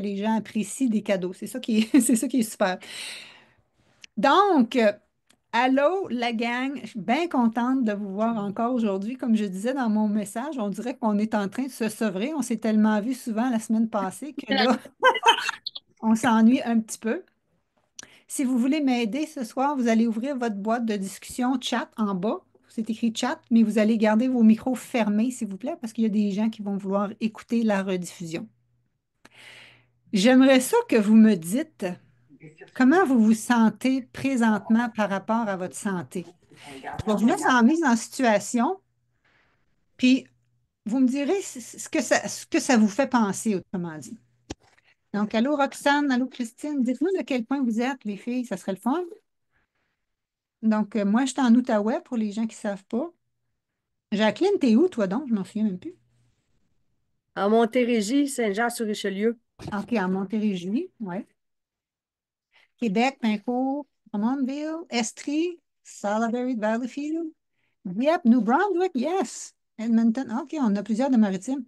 les gens apprécient des cadeaux. C'est ça qui est, c'est ça qui est super. Donc, allô, la gang. Je suis bien contente de vous voir encore aujourd'hui. Comme je disais dans mon message, on dirait qu'on est en train de se sevrer. On s'est tellement vu souvent la semaine passée que là, on s'ennuie un petit peu. Si vous voulez m'aider ce soir, vous allez ouvrir votre boîte de discussion chat en bas. C'est écrit chat, mais vous allez garder vos micros fermés, s'il vous plaît, parce qu'il y a des gens qui vont vouloir écouter la rediffusion. J'aimerais ça que vous me dites comment vous vous sentez présentement par rapport à votre santé. Je vais vous mettre en mise en situation, puis vous me direz ce que ça vous fait penser, autrement dit. Donc, allô Roxane, allô Christine, dites-nous de quel point vous êtes, les filles, ça serait le fun. Donc, moi, je suis en Outaouais pour les gens qui ne savent pas. Jacqueline, t'es où, toi donc? Je m'en souviens même plus. En Montérégie, Saint-Jean-sur-Richelieu. OK, en Montérégie, oui. Québec, Pincourt, Drummondville, Estrie, Salaberry, Valleyfield. Yep, New Brunswick, yes. Edmonton, OK, on a plusieurs de maritimes.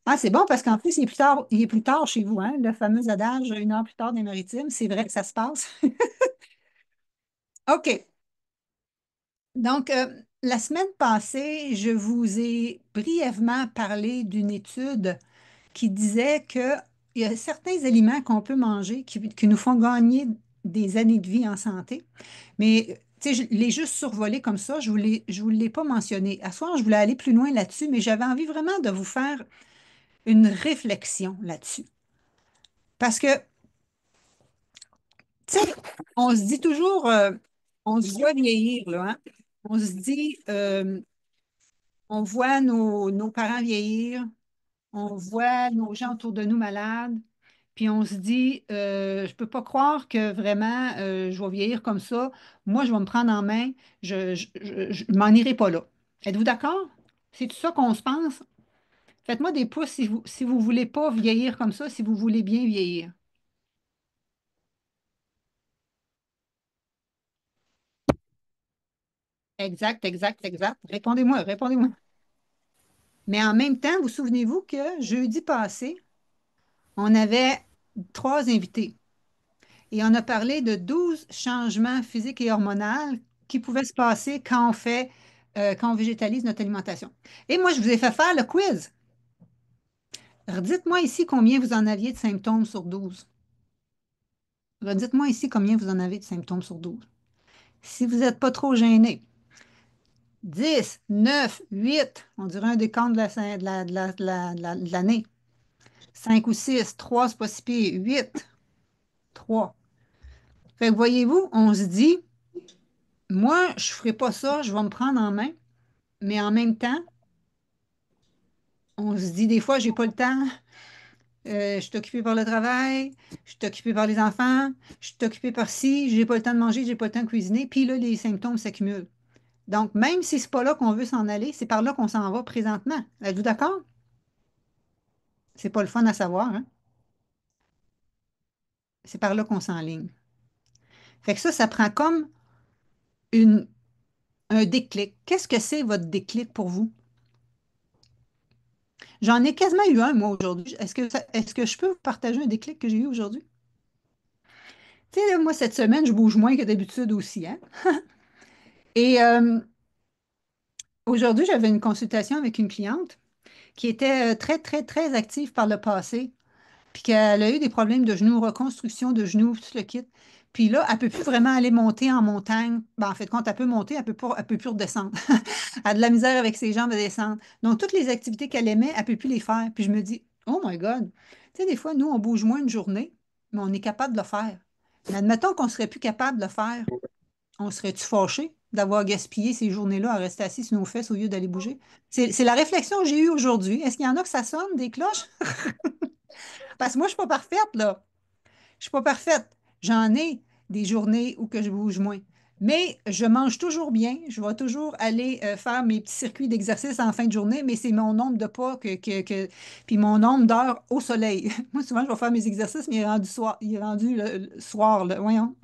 Ah, c'est bon parce qu'en plus, il est plus tard chez vous, hein? Le fameux adage, 1 heure plus tard des maritimes, c'est vrai que ça se passe. OK. Donc, la semaine passée, je vous ai brièvement parlé d'une étude qui disait qu'il y a certains aliments qu'on peut manger qui nous font gagner des années de vie en santé. Mais tu sais, je l'ai juste survolé comme ça, je vous l'ai pas mentionné. À ce soir, je voulais aller plus loin là-dessus, mais j'avais envie vraiment de vous faire une réflexion là-dessus. Parce que, tu sais, on se dit toujours, on se voit vieillir, là, hein? On se dit, on voit nos parents vieillir, on voit nos gens autour de nous malades, puis on se dit, je peux pas croire que vraiment je vais vieillir comme ça. Moi, je vais me prendre en main, je m'en irai pas là. Êtes-vous d'accord? C'est tout ça qu'on se pense? Faites-moi des pouces si vous voulez pas vieillir comme ça, si vous voulez bien vieillir. Exact, exact, exact. Répondez-moi, répondez-moi. Mais en même temps, vous souvenez-vous que jeudi passé, on avait 3 invités. Et on a parlé de 12 changements physiques et hormonaux qui pouvaient se passer quand on végétalise notre alimentation. Et moi, je vous ai fait faire le quiz. Redites-moi ici combien vous en aviez de symptômes sur 12. Redites-moi ici combien vous en avez de symptômes sur 12. Si vous n'êtes pas trop gêné. 10, 9, 8. On dirait un décompte de l'année. 5 ou 6, 3, c'est pas si pire. 8, 3. Fait que voyez-vous, on se dit, moi, je ne ferai pas ça, je vais me prendre en main. Mais en même temps, on se dit des fois, j'ai pas le temps, je suis occupée par le travail, je suis occupée par les enfants, je suis occupée par ci, j'ai pas le temps de manger, j'ai pas le temps de cuisiner, puis là, les symptômes s'accumulent. Donc, même si c'est pas là qu'on veut s'en aller, c'est par là qu'on s'en va présentement. Êtes-vous d'accord? C'est pas le fun à savoir, hein? C'est par là qu'on s'enligne. Fait que ça prend comme une, un déclic. Qu'est-ce que c'est votre déclic pour vous? J'en ai quasiment eu un, moi, aujourd'hui. Est-ce que je peux vous partager un déclic que j'ai eu aujourd'hui? Tu sais, là, moi, cette semaine, je bouge moins que d'habitude aussi, hein? Et aujourd'hui, j'avais une consultation avec une cliente qui était très, très, très active par le passé, puis qu'elle a eu des problèmes de genoux, reconstruction de genoux, tout le kit. Puis là, elle ne peut plus vraiment aller monter en montagne. Ben, en fait, quand elle peut monter, elle peut plus redescendre. Elle a de la misère avec ses jambes à descendre. Donc, toutes les activités qu'elle aimait, elle ne peut plus les faire. Puis je me dis, oh my God, tu sais, des fois, nous, on bouge moins une journée, mais on est capable de le faire. Mais admettons qu'on ne serait plus capable de le faire. On serait-tu fâché d'avoir gaspillé ces journées-là à rester assis sur nos fesses au lieu d'aller bouger? C'est la réflexion que j'ai eue aujourd'hui. Est-ce qu'il y en a que ça sonne, des cloches? Parce que moi, je ne suis pas parfaite, là. Je ne suis pas parfaite. J'en ai des journées où que je bouge moins. Mais je mange toujours bien. Je vais toujours aller faire mes petits circuits d'exercice en fin de journée, mais c'est mon nombre de pas puis mon nombre d'heures au soleil. Moi, souvent, je vais faire mes exercices, mais il est rendu soir. Il est rendu le soir, voyons,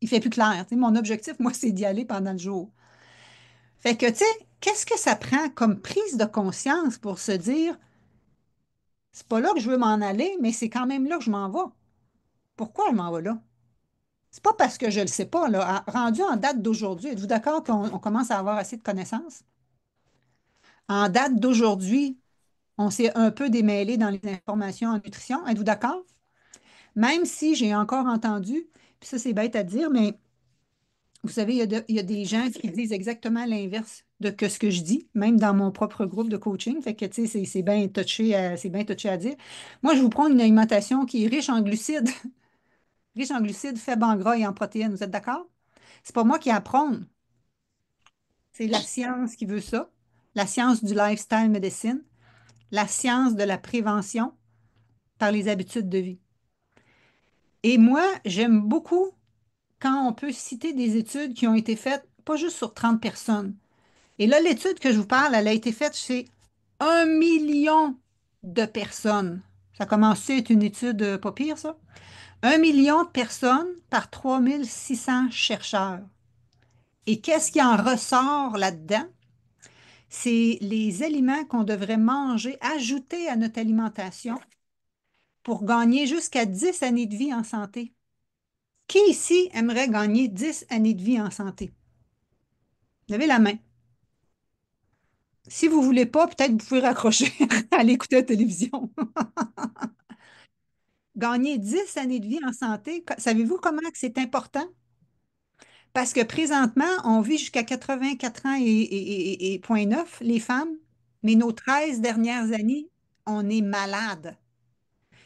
il fait plus clair. Tu sais, mon objectif, moi, c'est d'y aller pendant le jour. Fait que, tu sais, qu'est-ce que ça prend comme prise de conscience pour se dire, C'est pas là que je veux m'en aller, mais c'est quand même là que je m'en vais. Pourquoi je m'en vais là? C'est pas parce que je le sais pas, là. Rendu en date d'aujourd'hui, êtes-vous d'accord qu'on commence à avoir assez de connaissances? En date d'aujourd'hui, on s'est un peu démêlé dans les informations en nutrition. Êtes-vous d'accord? Même si j'ai encore entendu, puis ça c'est bête à dire, mais vous savez, il y a des gens qui disent exactement l'inverse de que ce que je dis, même dans mon propre groupe de coaching. Fait que, tu sais, c'est bien touché à dire. Moi, je vous prends une alimentation qui est riche en glucides, riche en glucides, faible en gras et en protéines. Vous êtes d'accord? C'est pas moi qui apprends. C'est la science qui veut ça. La science du lifestyle medicine, la science de la prévention par les habitudes de vie. Et moi, j'aime beaucoup quand on peut citer des études qui ont été faites, pas juste sur 30 personnes. Et là, l'étude que je vous parle, elle a été faite chez 1 million de personnes. Ça commence à être une étude pas pire, ça. 1 million de personnes par 3600 chercheurs. Et qu'est-ce qui en ressort là-dedans? C'est les aliments qu'on devrait manger, ajouter à notre alimentation pour gagner jusqu'à 10 années de vie en santé. Qui ici aimerait gagner 10 années de vie en santé? Levez la main. Si vous ne voulez pas, peut-être vous pouvez raccrocher à l'écouter la télévision. Gagner 10 années de vie en santé, savez-vous comment que c'est important? Parce que présentement, on vit jusqu'à 84 ans et point 9, les femmes, mais nos 13 dernières années, on est malade.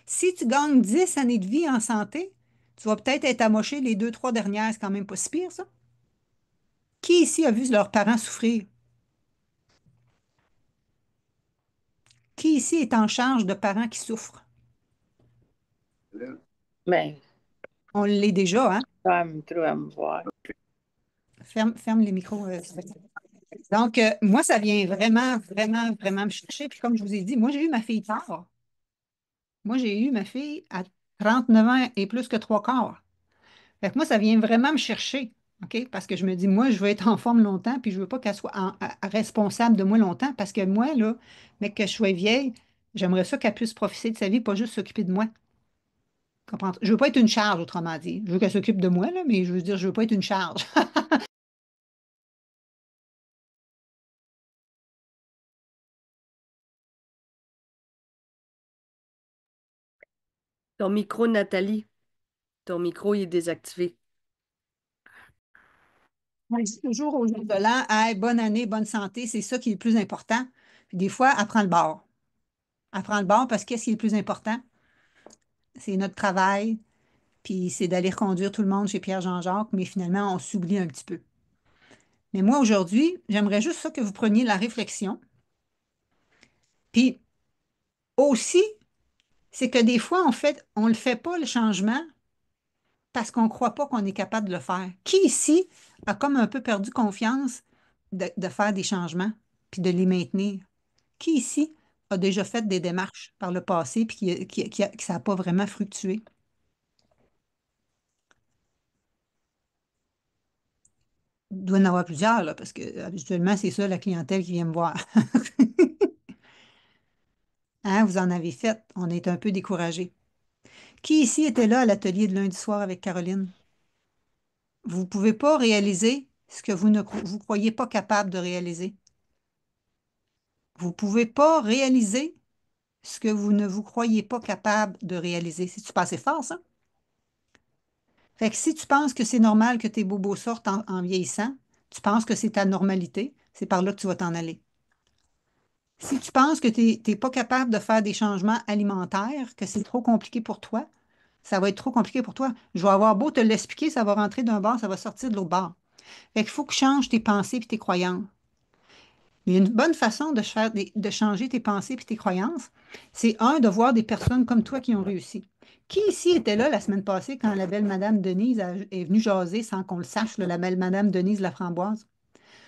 Si tu gagnes 10 années de vie en santé, tu vas peut-être être amoché les 2, 3 dernières, c'est quand même pas si pire, ça. Qui ici a vu leurs parents souffrir? Qui ici est en charge de parents qui souffrent? Ben, On l'est déjà, hein? tu vas me voir. Ferme les micros. S'il te plaît. Donc, moi, ça vient vraiment, vraiment, vraiment me chercher. Puis comme je vous ai dit, moi, j'ai eu ma fille tard. Moi, j'ai eu ma fille à 39 ans et plus que 3 quarts. Fait que moi, ça vient vraiment me chercher. OK? Parce que je me dis, moi, je veux être en forme longtemps, puis je veux pas qu'elle soit responsable de moi longtemps. Parce que moi, là, mais que je sois vieille, j'aimerais ça qu'elle puisse profiter de sa vie, pas juste s'occuper de moi. Comprends? Je veux pas être une charge, autrement dit. Je veux qu'elle s'occupe de moi, là, mais je veux dire, je veux pas être une charge. Ton micro, Nathalie, ton micro, il est désactivé. On dit toujours aux gens de l'an, hey, bonne année, bonne santé, c'est ça qui est le plus important. Puis des fois, apprends le bord. Apprends le bord parce que qu'est-ce qui est le plus important? C'est notre travail, puis c'est d'aller reconduire tout le monde chez Pierre-Jean-Jacques, mais finalement, on s'oublie un petit peu. Mais moi, aujourd'hui, j'aimerais juste ça que vous preniez la réflexion. Puis aussi, c'est que des fois, on ne le fait pas, le changement, parce qu'on ne croit pas qu'on est capable de le faire. Qui ici a comme un peu perdu confiance de faire des changements, puis de les maintenir? Qui ici a déjà fait des démarches par le passé puis que ça n'a pas vraiment fructué? Il doit y en avoir plusieurs, là, parce que habituellement, c'est ça la clientèle qui vient me voir. Hein, vous en avez fait. On est un peu découragé. Qui ici était là à l'atelier de lundi soir avec Caroline? Vous ne pouvez pas réaliser ce que vous croyez pas capable de réaliser. Vous ne pouvez pas réaliser ce que vous ne vous croyez pas capable de réaliser. C'est-tu pas assez fort, ça? Fait que si tu penses que c'est normal que tes bobos sortent en vieillissant, tu penses que c'est ta normalité, c'est par là que tu vas t'en aller. Si tu penses que tu n'es pas capable de faire des changements alimentaires, que c'est trop compliqué pour toi, ça va être trop compliqué pour toi. Je vais avoir beau te l'expliquer, ça va rentrer d'un bord, ça va sortir de l'autre bord. Fait qu'il faut que tu changes tes pensées et tes croyances. Mais une bonne façon de changer tes pensées et tes croyances, c'est un, de voir des personnes comme toi qui ont réussi. Qui ici était là la semaine passée quand la belle Madame Denise est venue jaser sans qu'on le sache, là, la belle Madame Denise Laframboise?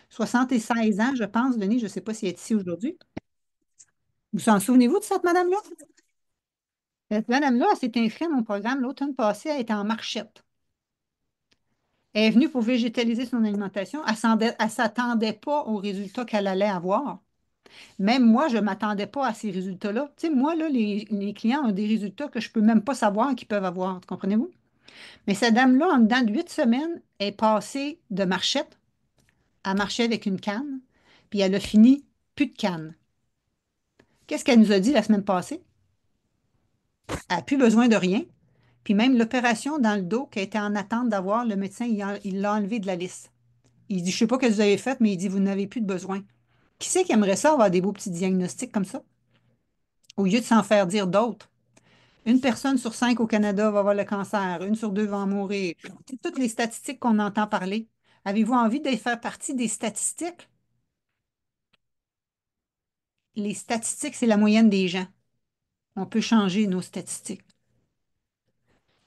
76 ans, je pense, Denise, je ne sais pas si elle est ici aujourd'hui. Vous en souvenez-vous de cette madame-là? Cette madame-là, elle s'est inscrite à mon programme l'automne passé, elle était en marchette. Elle est venue pour végétaliser son alimentation. Elle ne s'attendait pas aux résultats qu'elle allait avoir. Même moi, je ne m'attendais pas à ces résultats-là. Tu sais, moi, là, les clients ont des résultats que je ne peux même pas savoir qu'ils peuvent avoir. Comprenez-vous? Mais cette dame-là, en dedans de 8 semaines, est passée de marchette à marcher avec une canne, puis elle a fini plus de canne. Qu'est-ce qu'elle nous a dit la semaine passée? Elle n'a plus besoin de rien. Puis même l'opération dans le dos qu'elle était en attente d'avoir, le médecin, il l'a enlevé de la liste. Il dit, je ne sais pas ce que vous avez fait, mais il dit, vous n'avez plus de besoin. Qui c'est qui aimerait ça avoir des beaux petits diagnostics comme ça, au lieu de s'en faire dire d'autres? Une personne sur 5 au Canada va avoir le cancer, une sur deux va en mourir. C'est toutes les statistiques qu'on entend parler. Avez-vous envie de faire partie des statistiques? Les statistiques, c'est la moyenne des gens. On peut changer nos statistiques.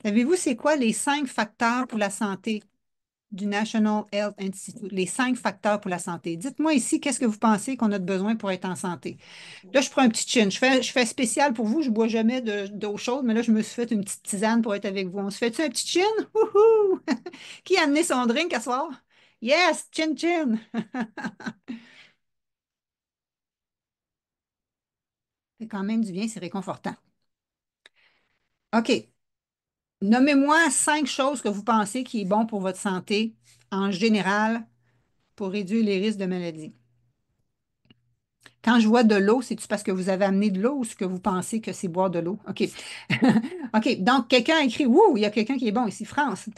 Savez-vous, c'est quoi les 5 facteurs pour la santé du National Health Institute? Les 5 facteurs pour la santé. Dites-moi ici, qu'est-ce que vous pensez qu'on a de besoin pour être en santé? Là, je prends un petit chin. Je fais spécial pour vous. Je ne bois jamais d'eau chaude, mais là, je me suis fait une petite tisane pour être avec vous. On se fait-tu un petit chin? Wouhou! Qui a amené son drink à soir? Yes, chin chin! C'est quand même du bien, c'est réconfortant. OK. Nommez-moi 5 choses que vous pensez qui est bon pour votre santé en général pour réduire les risques de maladie. Quand je vois de l'eau, c'est-tu parce que vous avez amené de l'eau ou ce que vous pensez que c'est boire de l'eau? OK. OK. Donc, quelqu'un a écrit, ouh, il y a quelqu'un qui est bon ici, France.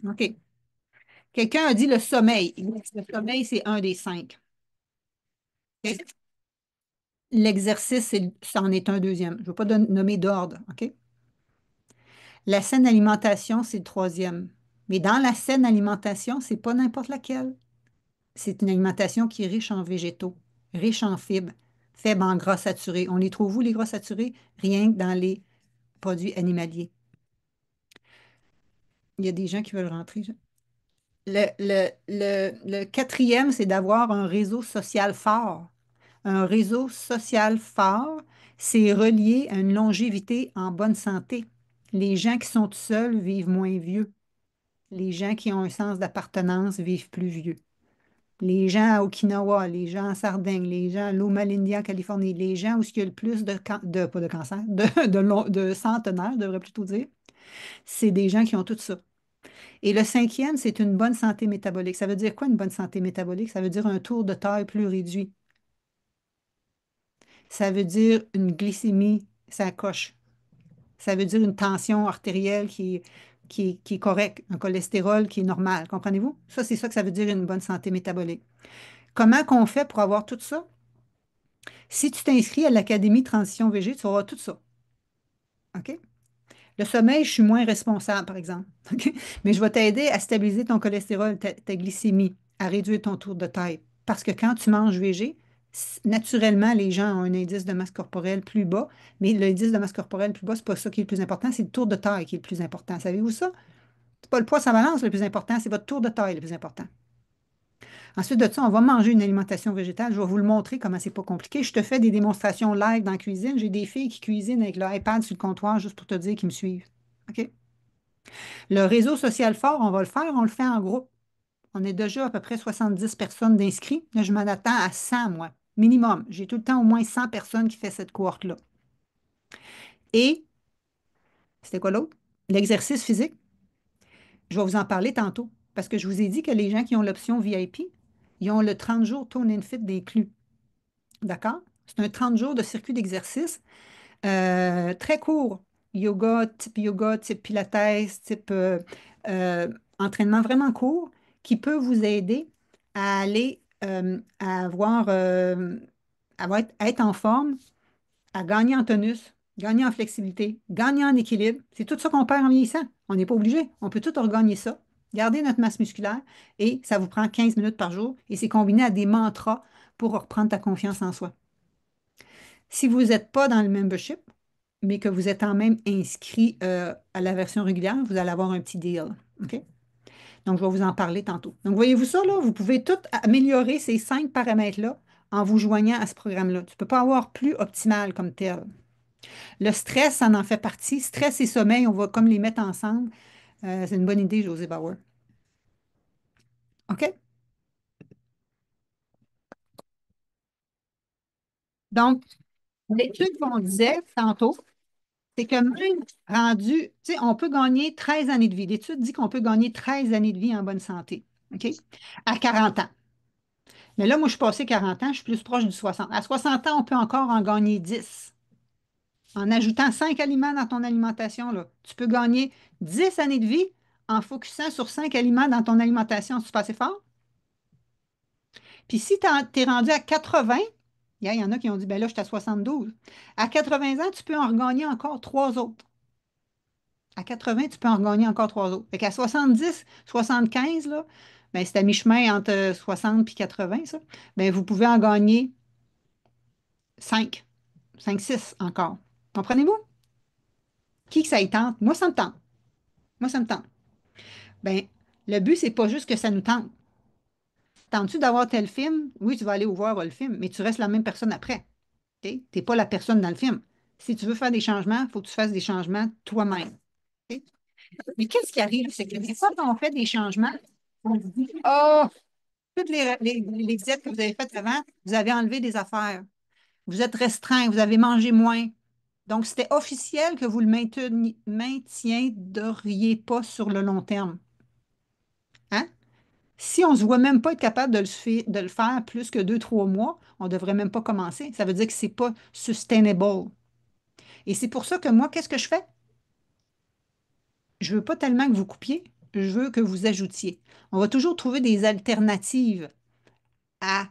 OK. Quelqu'un a dit le sommeil. Le sommeil, c'est un des 5. OK. L'exercice, c'en est un deuxième. Je ne vais pas nommer d'ordre. OK? La saine alimentation, c'est le troisième. Mais dans la saine alimentation, c'est pas n'importe laquelle. C'est une alimentation qui est riche en végétaux, riche en fibres, faible en gras saturés. On les trouve où, les gras saturés? Rien que dans les produits animaliers. Il y a des gens qui veulent rentrer. Le quatrième, c'est d'avoir un réseau social fort. Un réseau social fort, c'est relié à une longévité en bonne santé. Les gens qui sont tout seuls vivent moins vieux. Les gens qui ont un sens d'appartenance vivent plus vieux. Les gens à Okinawa, les gens en Sardaigne, les gens à Loma Linda, Californie, les gens où il y a le plus pas de cancer, de centenaires, je devrais plutôt dire, c'est des gens qui ont tout ça. Et le cinquième, c'est une bonne santé métabolique. Ça veut dire quoi une bonne santé métabolique? Ça veut dire un tour de taille plus réduit. Ça veut dire une glycémie, ça coche. Ça veut dire une tension artérielle qui est correcte, un cholestérol qui est normal. Comprenez-vous? Ça, c'est ça que ça veut dire une bonne santé métabolique. Comment qu'on fait pour avoir tout ça? Si tu t'inscris à l'Académie Transition VG, tu auras tout ça. OK? Le sommeil, je suis moins responsable, par exemple. OK? Mais je vais t'aider à stabiliser ton cholestérol, ta glycémie, à réduire ton tour de taille. Parce que quand tu manges VG, naturellement, les gens ont un indice de masse corporelle plus bas, mais l'indice de masse corporelle plus bas, c'est pas ça qui est le plus important, c'est le tour de taille qui est le plus important. Savez-vous ça? C'est pas le poids sans balance le plus important, c'est votre tour de taille le plus important. Ensuite de ça, on va manger une alimentation végétale. Je vais vous le montrer comment c'est pas compliqué. Je te fais des démonstrations live dans la cuisine. J'ai des filles qui cuisinent avec leur iPad sur le comptoir juste pour te dire qu'ils me suivent. OK? Le réseau social fort, on va le faire, on le fait en groupe. On est déjà à peu près 70 personnes d'inscrits. Là, je m'en attends à 100, moi, minimum. J'ai tout le temps au moins 100 personnes qui font cette cohorte-là. Et, c'était quoi l'autre? L'exercice physique. Je vais vous en parler tantôt parce que je vous ai dit que les gens qui ont l'option VIP, ils ont le 30 jours Tone and Fit d'inclus. D'accord? C'est un 30 jours de circuit d'exercice très court. Yoga, type Pilates, type euh, entraînement vraiment court qui peut vous aider à aller à être en forme, à gagner en tonus, gagner en flexibilité, gagner en équilibre. C'est tout ça qu'on perd en vieillissant. On n'est pas obligé. On peut tout regagner ça. Garder notre masse musculaire et ça vous prend 15 minutes par jour et c'est combiné à des mantras pour reprendre ta confiance en soi. Si vous n'êtes pas dans le membership, mais que vous êtes quand même inscrit à la version régulière, vous allez avoir un petit deal. OK? Donc, je vais vous en parler tantôt. Donc, voyez-vous ça, là? Vous pouvez tout améliorer ces 5 paramètres-là en vous joignant à ce programme-là. Tu ne peux pas avoir plus optimal comme tel. Le stress, ça en fait partie. Stress et sommeil, on va comme les mettre ensemble. C'est une bonne idée, José Bauer. OK? Donc, l'étude qu'on disait tantôt, c'est que même rendu, tu sais, on peut gagner 13 années de vie. L'étude dit qu'on peut gagner 13 années de vie en bonne santé, OK? À 40 ans. Mais là, moi, je suis passé 40 ans, je suis plus proche du 60. À 60 ans, on peut encore en gagner 10. En ajoutant 5 aliments dans ton alimentation, là, tu peux gagner 10 années de vie en focusant sur 5 aliments dans ton alimentation. C'est pas assez fort? Puis si tu es rendu à 80, il y en a qui ont dit, ben là, je suis à 72. À 80 ans, tu peux en regagner encore 3 autres. À 80, tu peux en regagner encore 3 autres. Fait qu'à 70, 75, là, ben, c'est à mi-chemin entre 60 et 80, ça. Ben, vous pouvez en gagner 5, 5, 6 encore. Comprenez-vous? Qui que ça y tente? Moi, ça me tente. Moi, ça me tente. Ben, le but, c'est pas juste que ça nous tente. Tentes-tu d'avoir tel film? Oui, tu vas aller voir le film, mais tu restes la même personne après. Tu n'es pas la personne dans le film. Si tu veux faire des changements, il faut que tu fasses des changements toi-même. OK? Mais qu'est-ce qui arrive? C'est que des fois, quand on fait des changements, on se dit, oh, toutes les diètes que vous avez faites avant, vous avez enlevé des affaires. Vous êtes restreint, vous avez mangé moins. Donc, c'était officiel que vous le maintiendriez pas sur le long terme. Hein? Si on ne se voit même pas être capable de le faire plus que 2, 3 mois, on ne devrait même pas commencer. Ça veut dire que ce n'est pas sustainable. Et c'est pour ça que moi, qu'est-ce que je fais? Je ne veux pas tellement que vous coupiez, je veux que vous ajoutiez. On va toujours trouver des alternatives à.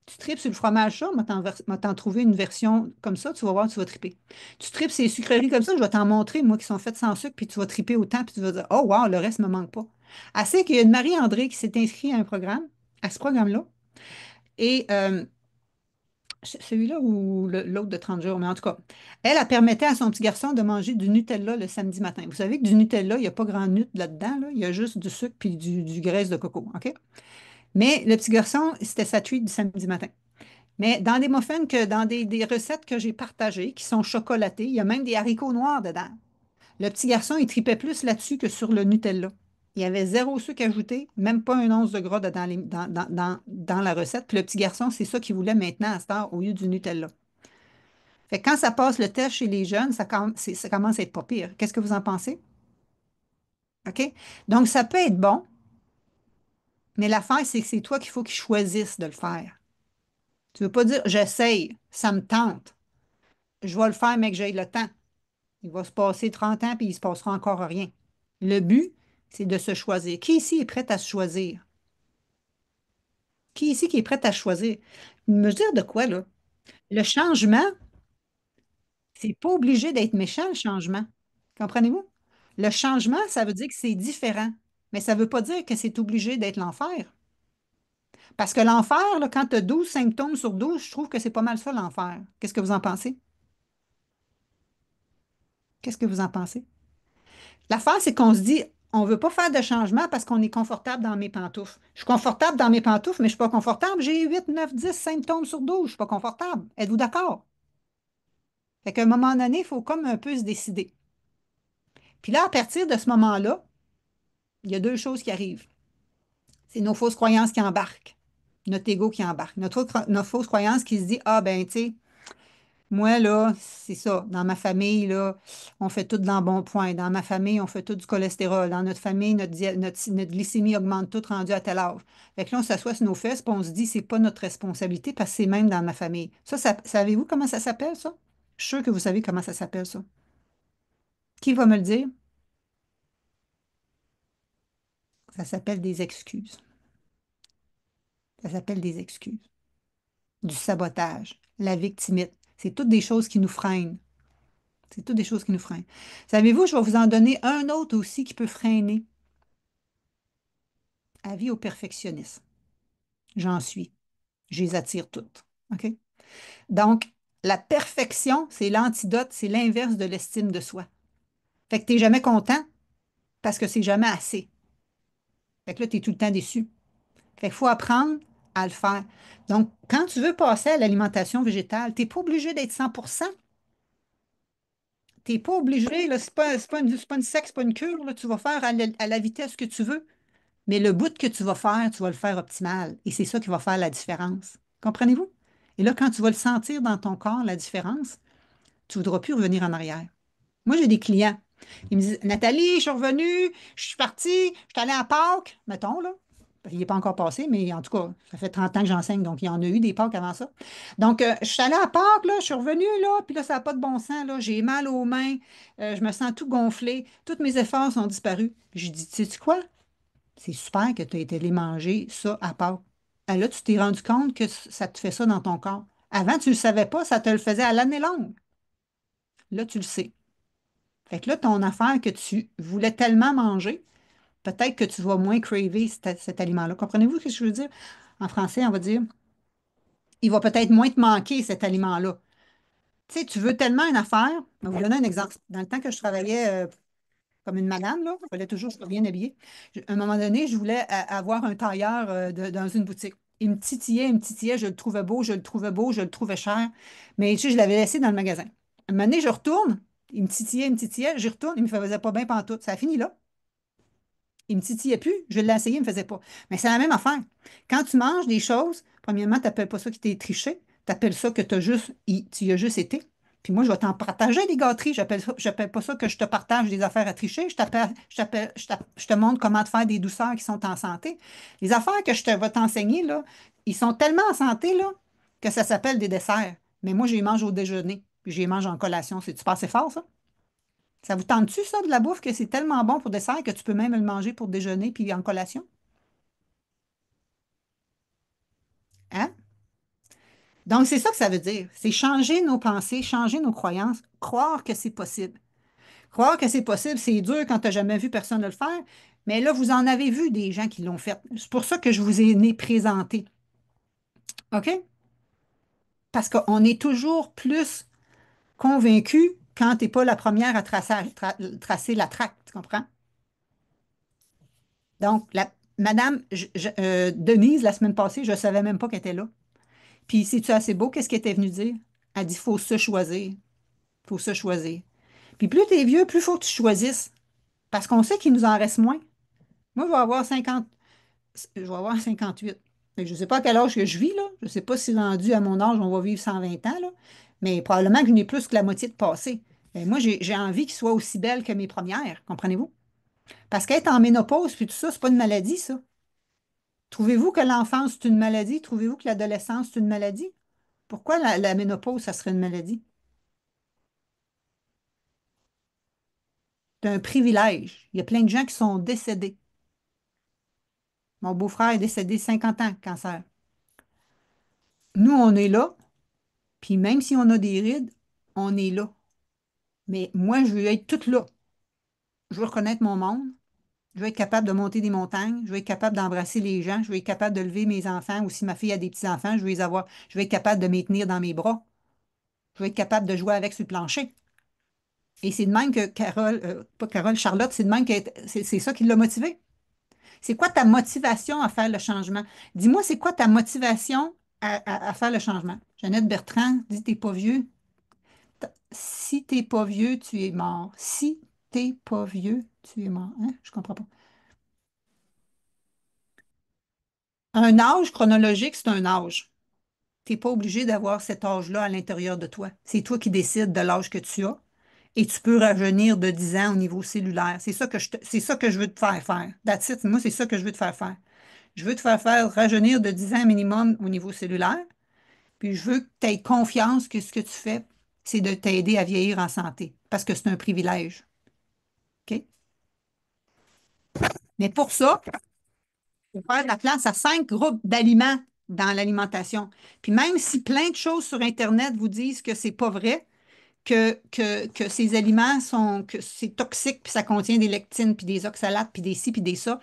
Tu tripes sur le fromage chaud, moi t'en trouver une version comme ça, tu vas voir, tu vas triper. Tu tripes ces sucreries comme ça, je vais t'en montrer, moi, qui sont faites sans sucre, puis tu vas triper autant, puis tu vas dire, oh wow, le reste ne me manque pas. Assez qu'il y a une Marie-André qui s'est inscrite à un programme, à ce programme-là, et celui-là ou l'autre de 30 jours, mais en tout cas, elle permettait à son petit garçon de manger du Nutella le samedi matin. Vous savez que du Nutella, il n'y a pas grand nut là-dedans, là. Il y a juste du sucre puis du graisse de coco, OK? Mais le petit garçon, c'était sa treat du samedi matin. Mais dans des muffins, dans des recettes que j'ai partagées, qui sont chocolatées, il y a même des haricots noirs dedans. Le petit garçon, il tripait plus là-dessus que sur le Nutella. Il y avait zéro sucre ajouté, même pas un once de gras dans la recette. Puis le petit garçon, c'est ça qu'il voulait maintenant à cette heure au lieu du Nutella. Fait que quand ça passe le test chez les jeunes, ça commence à être pas pire. Qu'est-ce que vous en pensez? OK? Donc, ça peut être bon, mais l'affaire, c'est que c'est toi qu'il faut qu'ils choisissent de le faire. Tu ne veux pas dire j'essaye, ça me tente, je vais le faire, mais que j'ai le temps. Il va se passer 30 ans, puis il ne se passera encore rien. Le but, c'est de se choisir. Qui ici est prêt à se choisir? Qui ici qui est prêt à choisir? Me dire de quoi, là? Le changement, c'est pas obligé d'être méchant, le changement. Comprenez-vous? Le changement, ça veut dire que c'est différent, mais ça ne veut pas dire que c'est obligé d'être l'enfer. Parce que l'enfer, là, quand tu as 12 symptômes sur 12, je trouve que c'est pas mal ça, l'enfer. Qu'est-ce que vous en pensez? Qu'est-ce que vous en pensez? L'affaire, c'est qu'on se dit, on ne veut pas faire de changement parce qu'on est confortable dans mes pantoufles. Je suis confortable dans mes pantoufles, mais je ne suis pas confortable. J'ai 8, 9, 10 symptômes sur 12. Je ne suis pas confortable. Êtes-vous d'accord? Fait qu'à un moment donné, il faut comme un peu se décider. Puis là, à partir de ce moment-là, il y a deux choses qui arrivent. C'est nos fausses croyances qui embarquent, notre ego qui embarque, notre fausse croyance qui se dit, ah ben, tu sais, moi, là, c'est ça. Dans ma famille, là, on fait tout dans le bon point. Dans ma famille, on fait tout du cholestérol. Dans notre famille, notre glycémie augmente tout rendu à tel âge. Fait que là, on s'assoit sur nos fesses et on se dit, c'est pas notre responsabilité parce que c'est même dans ma famille. Savez-vous comment ça s'appelle, ça? Je suis sûre que vous savez comment ça s'appelle, ça. Qui va me le dire? Ça s'appelle des excuses. Ça s'appelle des excuses. Du sabotage, la victimite. C'est toutes des choses qui nous freinent. C'est toutes des choses qui nous freinent. Savez-vous, je vais vous en donner un autre aussi qui peut freiner. Avis au perfectionnisme. J'en suis. Je les attire toutes. OK? Donc, la perfection, c'est l'antidote, c'est l'inverse de l'estime de soi. Fait que tu n'es jamais content parce que c'est jamais assez. Fait que là, tu es tout le temps déçu. Fait qu'il faut apprendre à le faire. Donc, quand tu veux passer à l'alimentation végétale, tu n'es pas obligé d'être 100%. Tu n'es pas obligé, là, c'est pas une secte, c'est pas une cure, là, tu vas faire à la vitesse que tu veux. Mais le bout que tu vas faire le faire optimal. Et c'est ça qui va faire la différence. Comprenez-vous? Et là, quand tu vas le sentir dans ton corps, la différence, tu ne voudras plus revenir en arrière. Moi, j'ai des clients. Ils me disent, Nathalie, je suis revenue, je suis partie, je suis allée à Pâques, mettons, là. Il n'est pas encore passé, mais en tout cas, ça fait 30 ans que j'enseigne, donc il y en a eu des Pâques avant ça. Donc, je suis allée à Pâques, là, je suis revenue, là, puis là, ça n'a pas de bon sens, là. J'ai mal aux mains, je me sens tout gonflé, tous mes efforts sont disparus. J'ai dit, tu sais quoi? C'est super que tu aies été allé manger ça à Pâques. Ah, là, tu t'es rendu compte que ça te fait ça dans ton corps. Avant, tu ne le savais pas, ça te le faisait à l'année longue. Là, tu le sais. Fait que là, ton affaire que tu voulais tellement manger, peut-être que tu vas moins craver cet aliment-là. Comprenez-vous ce que je veux dire? En français, on va dire, il va peut-être moins te manquer cet aliment-là. Tu sais, tu veux tellement une affaire. Je vais vous donner un exemple. Dans le temps que je travaillais comme une madame, là, il fallait toujours que je sois bien habillée. À un moment donné, je voulais avoir un tailleur dans une boutique. Il me titillait, je le trouvais beau, je le trouvais beau, je le trouvais cher. Mais tu sais, je l'avais laissé dans le magasin. Un moment donné, je retourne, il me titillait, j'y retourne, il me faisait pas bien pantoute. Ça a fini là. Il me titillait plus, je l'ai essayé, il ne me faisait pas. Mais c'est la même affaire. Quand tu manges des choses, premièrement, tu n'appelles pas ça qui t'est triché, tu appelles ça que tu y as juste été. Puis moi, je vais t'en partager des gâteries. J'appelle pas ça que je te partage des affaires à tricher. Je te montre comment te faire des douceurs qui sont en santé. Les affaires que vais t'enseigner, là, ils sont tellement en santé, là, que ça s'appelle des desserts. Mais moi, je les mange au déjeuner, puis je les mange en collation. C'est-tu pas assez fort, ça? Ça vous tente-tu, ça, de la bouffe, que c'est tellement bon pour dessert que tu peux même le manger pour déjeuner puis en collation? Hein? Donc, c'est ça que ça veut dire. C'est changer nos pensées, changer nos croyances, croire que c'est possible. Croire que c'est possible, c'est dur quand tu n'as jamais vu personne le faire, mais là, vous en avez vu des gens qui l'ont fait. C'est pour ça que je vous ai né présenté. OK? Parce qu'on est toujours plus convaincu quand tu n'es pas la première à tracer la traque, tu comprends? Donc, Madame Denise, la semaine passée, je ne savais même pas qu'elle était là. Puis, c'est-tu assez beau? Qu'est-ce qu'elle était venue dire? Elle dit, faut se choisir. Faut se choisir. Puis, plus tu es vieux, plus il faut que tu choisisses. Parce qu'on sait qu'il nous en reste moins. Moi, je vais avoir 58. Fait que je ne sais pas à quel âge que je vis, là. Je ne sais pas si rendu à mon âge, on va vivre 120 ans, là. Mais probablement que je n'ai plus que la moitié de passé. Mais moi, j'ai envie qu'il soit aussi belle que mes premières. Comprenez-vous? Parce qu'être en ménopause, puis tout ça, c'est pas une maladie, ça. Trouvez-vous que l'enfance, c'est une maladie? Trouvez-vous que l'adolescence, c'est une maladie? Pourquoi la ménopause, ça serait une maladie? C'est un privilège. Il y a plein de gens qui sont décédés. Mon beau-frère est décédé 50 ans, cancer. Nous, on est là, puis même si on a des rides, on est là. Mais moi, je veux être toute là. Je veux reconnaître mon monde. Je veux être capable de monter des montagnes. Je veux être capable d'embrasser les gens. Je veux être capable de lever mes enfants. Ou si ma fille a des petits-enfants, je veux les avoir. Je veux être capable de les tenir dans mes bras. Je veux être capable de jouer avec sur le plancher. Et c'est de même que pas Carole, Charlotte, c'est de même que c'est ça qui l'a motivée. C'est quoi ta motivation à faire le changement? Dis-moi, c'est quoi ta motivation à faire le changement? Jeannette Bertrand dit, t'es pas vieux. Si t'es pas vieux, tu es mort. Si t'es pas vieux, tu es mort. Hein? Je comprends pas. Un âge chronologique, c'est un âge. Tu n'es pas obligé d'avoir cet âge-là à l'intérieur de toi. C'est toi qui décides de l'âge que tu as et tu peux rajeunir de 10 ans au niveau cellulaire. C'est ça que je veux te faire faire. That's it. Moi, c'est ça que je veux te faire faire. Je veux te faire faire rajeunir de 10 ans minimum au niveau cellulaire, puis je veux que tu aies confiance que ce que tu fais, c'est de t'aider à vieillir en santé, parce que c'est un privilège. OK? Mais pour ça, il faut faire de la place à 5 groupes d'aliments dans l'alimentation. Puis même si plein de choses sur Internet vous disent que c'est pas vrai, que ces aliments sont, que c'est toxique, puis ça contient des lectines, puis des oxalates, puis des ci, puis des ça,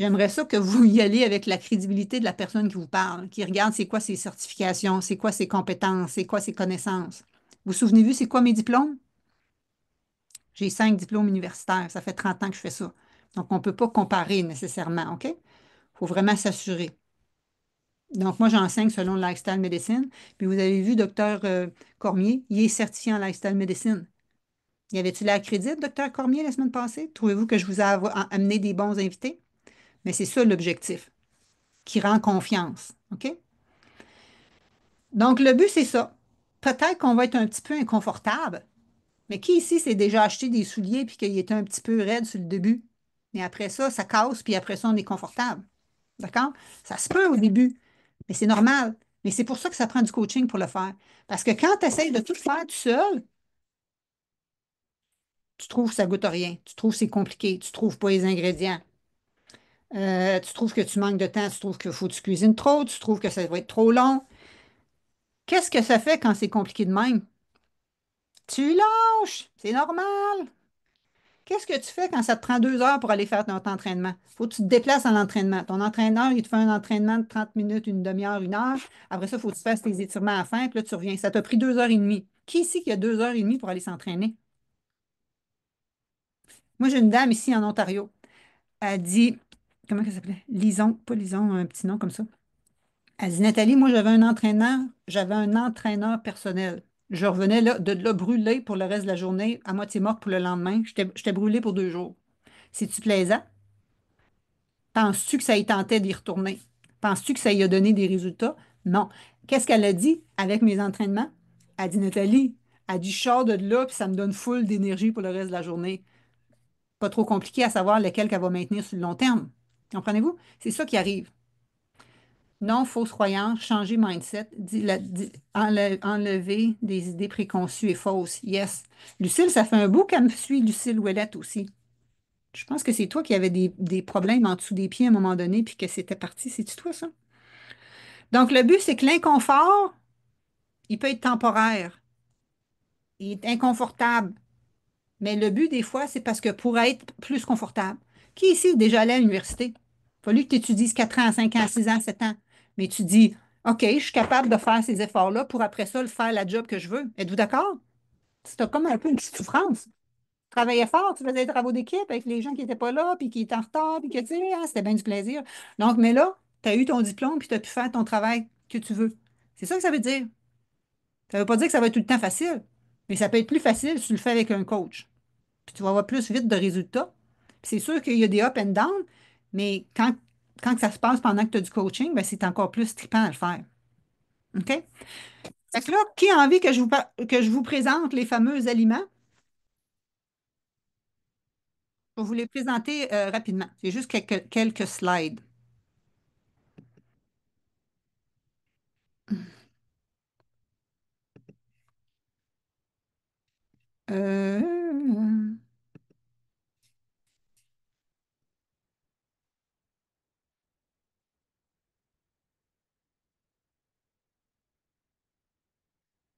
j'aimerais ça que vous y allez avec la crédibilité de la personne qui vous parle, qui regarde c'est quoi ses certifications, c'est quoi ses compétences, c'est quoi ses connaissances. Vous souvenez-vous, c'est quoi mes diplômes? J'ai 5 diplômes universitaires. Ça fait 30 ans que je fais ça. Donc, on ne peut pas comparer nécessairement, OK? Il faut vraiment s'assurer. Donc, moi, j'enseigne selon le lifestyle medicine. Puis, vous avez vu, docteur Cormier, il est certifié en lifestyle medicine. Y avait-il la crédit, docteur Cormier, la semaine passée? Trouvez-vous que je vous ai amené des bons invités? Mais c'est ça l'objectif, qui rend confiance. OK? Donc, le but, c'est ça. Peut-être qu'on va être un petit peu inconfortable, mais qui ici s'est déjà acheté des souliers puis qu'il était un petit peu raide sur le début? Et après ça casse, puis après ça, on est confortable. D'accord? Ça se peut au début, mais c'est normal. Mais c'est pour ça que ça prend du coaching pour le faire. Parce que quand tu essaies de tout faire tout seul, tu trouves que ça goûte à rien. Tu trouves que c'est compliqué. Tu trouves pas les ingrédients. Tu trouves que tu manques de temps. Tu trouves qu'il faut que tu cuisines trop. Tu trouves que ça va être trop long. Qu'est-ce que ça fait quand c'est compliqué de même? Tu lâches. C'est normal. Qu'est-ce que tu fais quand ça te prend 2 heures pour aller faire ton entraînement? Faut que tu te déplaces à l'entraînement. Ton entraîneur, il te fait un entraînement de 30 minutes, une demi-heure, 1 heure. Après ça, il faut que tu fasses tes étirements à la fin, puis là, tu reviens. Ça t'a pris 2 heures et demie. Qui ici qui a 2 heures et demie pour aller s'entraîner? Moi, j'ai une dame ici en Ontario. Elle dit, comment elle s'appelait? Lison, pas Lison, un petit nom comme ça. Elle dit, Nathalie, moi, j'avais un entraîneur personnel. Je revenais là, de là brûlée pour le reste de la journée, à moitié morte pour le lendemain. J'étais brûlée pour 2 jours. C'est-tu plaisant? Penses-tu que ça y tentait d'y retourner? Penses-tu que ça y a donné des résultats? Non. Qu'est-ce qu'elle a dit avec mes entraînements? Elle dit, Nathalie, elle dit, je sors de là, puis ça me donne full d'énergie pour le reste de la journée. Pas trop compliqué à savoir lequel qu'elle va maintenir sur le long terme. Comprenez-vous? C'est ça qui arrive. Non, fausse croyance, changer mindset, enlever des idées préconçues et fausses. Yes. Lucille, ça fait un bout qu'elle me suit, Lucille Ouellette aussi. Je pense que c'est toi qui avais des problèmes en dessous des pieds à un moment donné, puis que c'était parti. C'est-tu toi, ça? Donc, le but, c'est que l'inconfort, il peut être temporaire. Il est inconfortable. Mais le but, des fois, c'est parce que pour être plus confortable. Qui ici est déjà allé à l'université? Il a fallu que tu étudies 4 ans, 5 ans, 6 ans, 7 ans. Mais tu dis, OK, je suis capable de faire ces efforts-là pour après ça le faire la job que je veux. Êtes-vous d'accord? C'est comme un peu une petite souffrance. Tu travaillais fort, tu faisais des travaux d'équipe avec les gens qui n'étaient pas là, puis qui étaient en retard, puis que tu sais, hein, c'était bien du plaisir. Donc, mais là, tu as eu ton diplôme, puis tu as pu faire ton travail que tu veux. C'est ça que ça veut dire. Ça ne veut pas dire que ça va être tout le temps facile, mais ça peut être plus facile si tu le fais avec un coach. Puis tu vas avoir plus vite de résultats. Puis c'est sûr qu'il y a des up and down, mais quand ça se passe pendant que tu as du coaching, ben, c'est encore plus trippant à le faire. OK? Fait que là, qui a envie que que je vous présente les fameux aliments? Je vais vous les présenter rapidement. C'est juste quelques slides. Euh,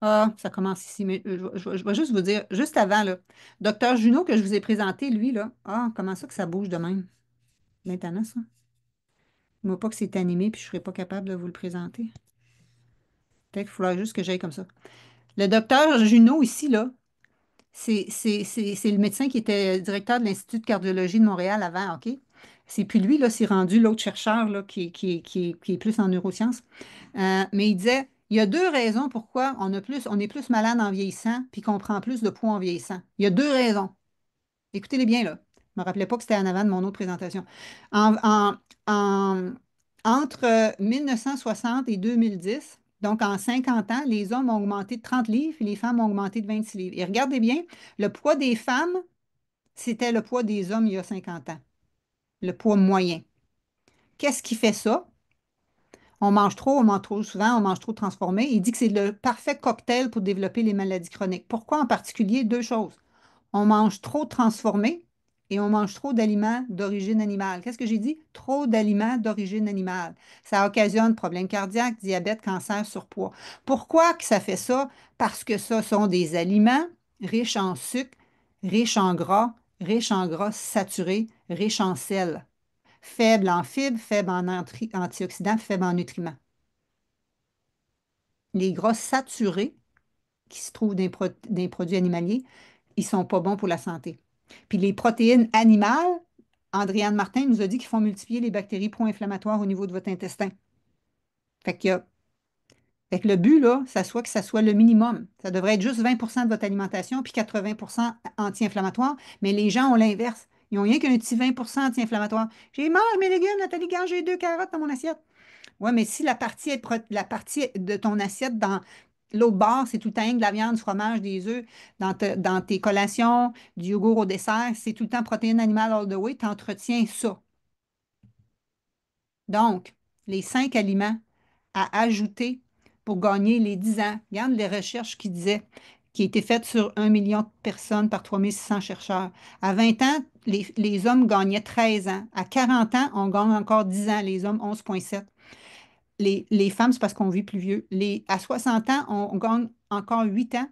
Ah, ça commence ici, mais je vais juste vous dire, juste avant, là, Docteur Junot que je vous ai présenté, lui, là, ah, comment ça que ça bouge de même? Maintenant, ça. Moi, pas que c'est animé, puis je ne serais pas capable de vous le présenter. Peut-être qu'il faudra juste que j'aille comme ça. Le docteur Junot, ici, là, c'est le médecin qui était directeur de l'Institut de cardiologie de Montréal avant, OK? C'est puis lui, là, c'est rendu l'autre chercheur là, qui est plus en neurosciences. Mais il disait, il y a 2 raisons pourquoi on est plus malade en vieillissant puis qu'on prend plus de poids en vieillissant. Il y a 2 raisons. Écoutez-les bien, là. Je ne me rappelais pas que c'était en avant de mon autre présentation. En, en- en- Entre 1960 et 2010, donc en 50 ans, les hommes ont augmenté de 30 livres et les femmes ont augmenté de 26 livres. Et regardez bien, le poids des femmes, c'était le poids des hommes il y a 50 ans, le poids moyen. Qu'est-ce qui fait ça? On mange trop souvent, on mange trop transformé. Il dit que c'est le parfait cocktail pour développer les maladies chroniques. Pourquoi en particulier? 2 choses. On mange trop transformé et on mange trop d'aliments d'origine animale. Qu'est-ce que j'ai dit? Trop d'aliments d'origine animale. Ça occasionne problèmes cardiaques, diabète, cancer, surpoids. Pourquoi que ça fait ça? Parce que ce sont des aliments riches en sucre, riches en gras saturés, riches en sel, faibles en fibres, faibles en antioxydants, faibles en nutriments. Les gras saturés qui se trouvent dans les produits animaliers, ils sont pas bons pour la santé. Puis les protéines animales, Andréane Martin nous a dit qu'ils font multiplier les bactéries pro-inflammatoires au niveau de votre intestin. Fait que, fait que le but, là, ça soit que ça soit le minimum. Ça devrait être juste 20 de votre alimentation, puis 80 anti-inflammatoire. Mais les gens ont l'inverse. Ils ont rien qu'un petit 20 anti-inflammatoire. J'ai mange mes légumes, Nathalie, quand j'ai 2 carottes dans mon assiette. Ouais, mais si la partie de ton assiette dans l'autre bord, c'est tout le temps rien que de la viande, du fromage, des œufs, dans tes collations, du yogourt au dessert, c'est tout le temps protéines animales all the way, tu entretiens ça. Donc, les 5 aliments à ajouter pour gagner les 10 ans. Regarde les recherches qui disaient, qui étaient faites sur 1 million de personnes par 3600 chercheurs. À 20 ans, les hommes gagnaient 13 ans. À 40 ans, on gagne encore 10 ans, les hommes 11,7. Les femmes, c'est parce qu'on vit plus vieux. À 60 ans, on gagne encore 8 ans.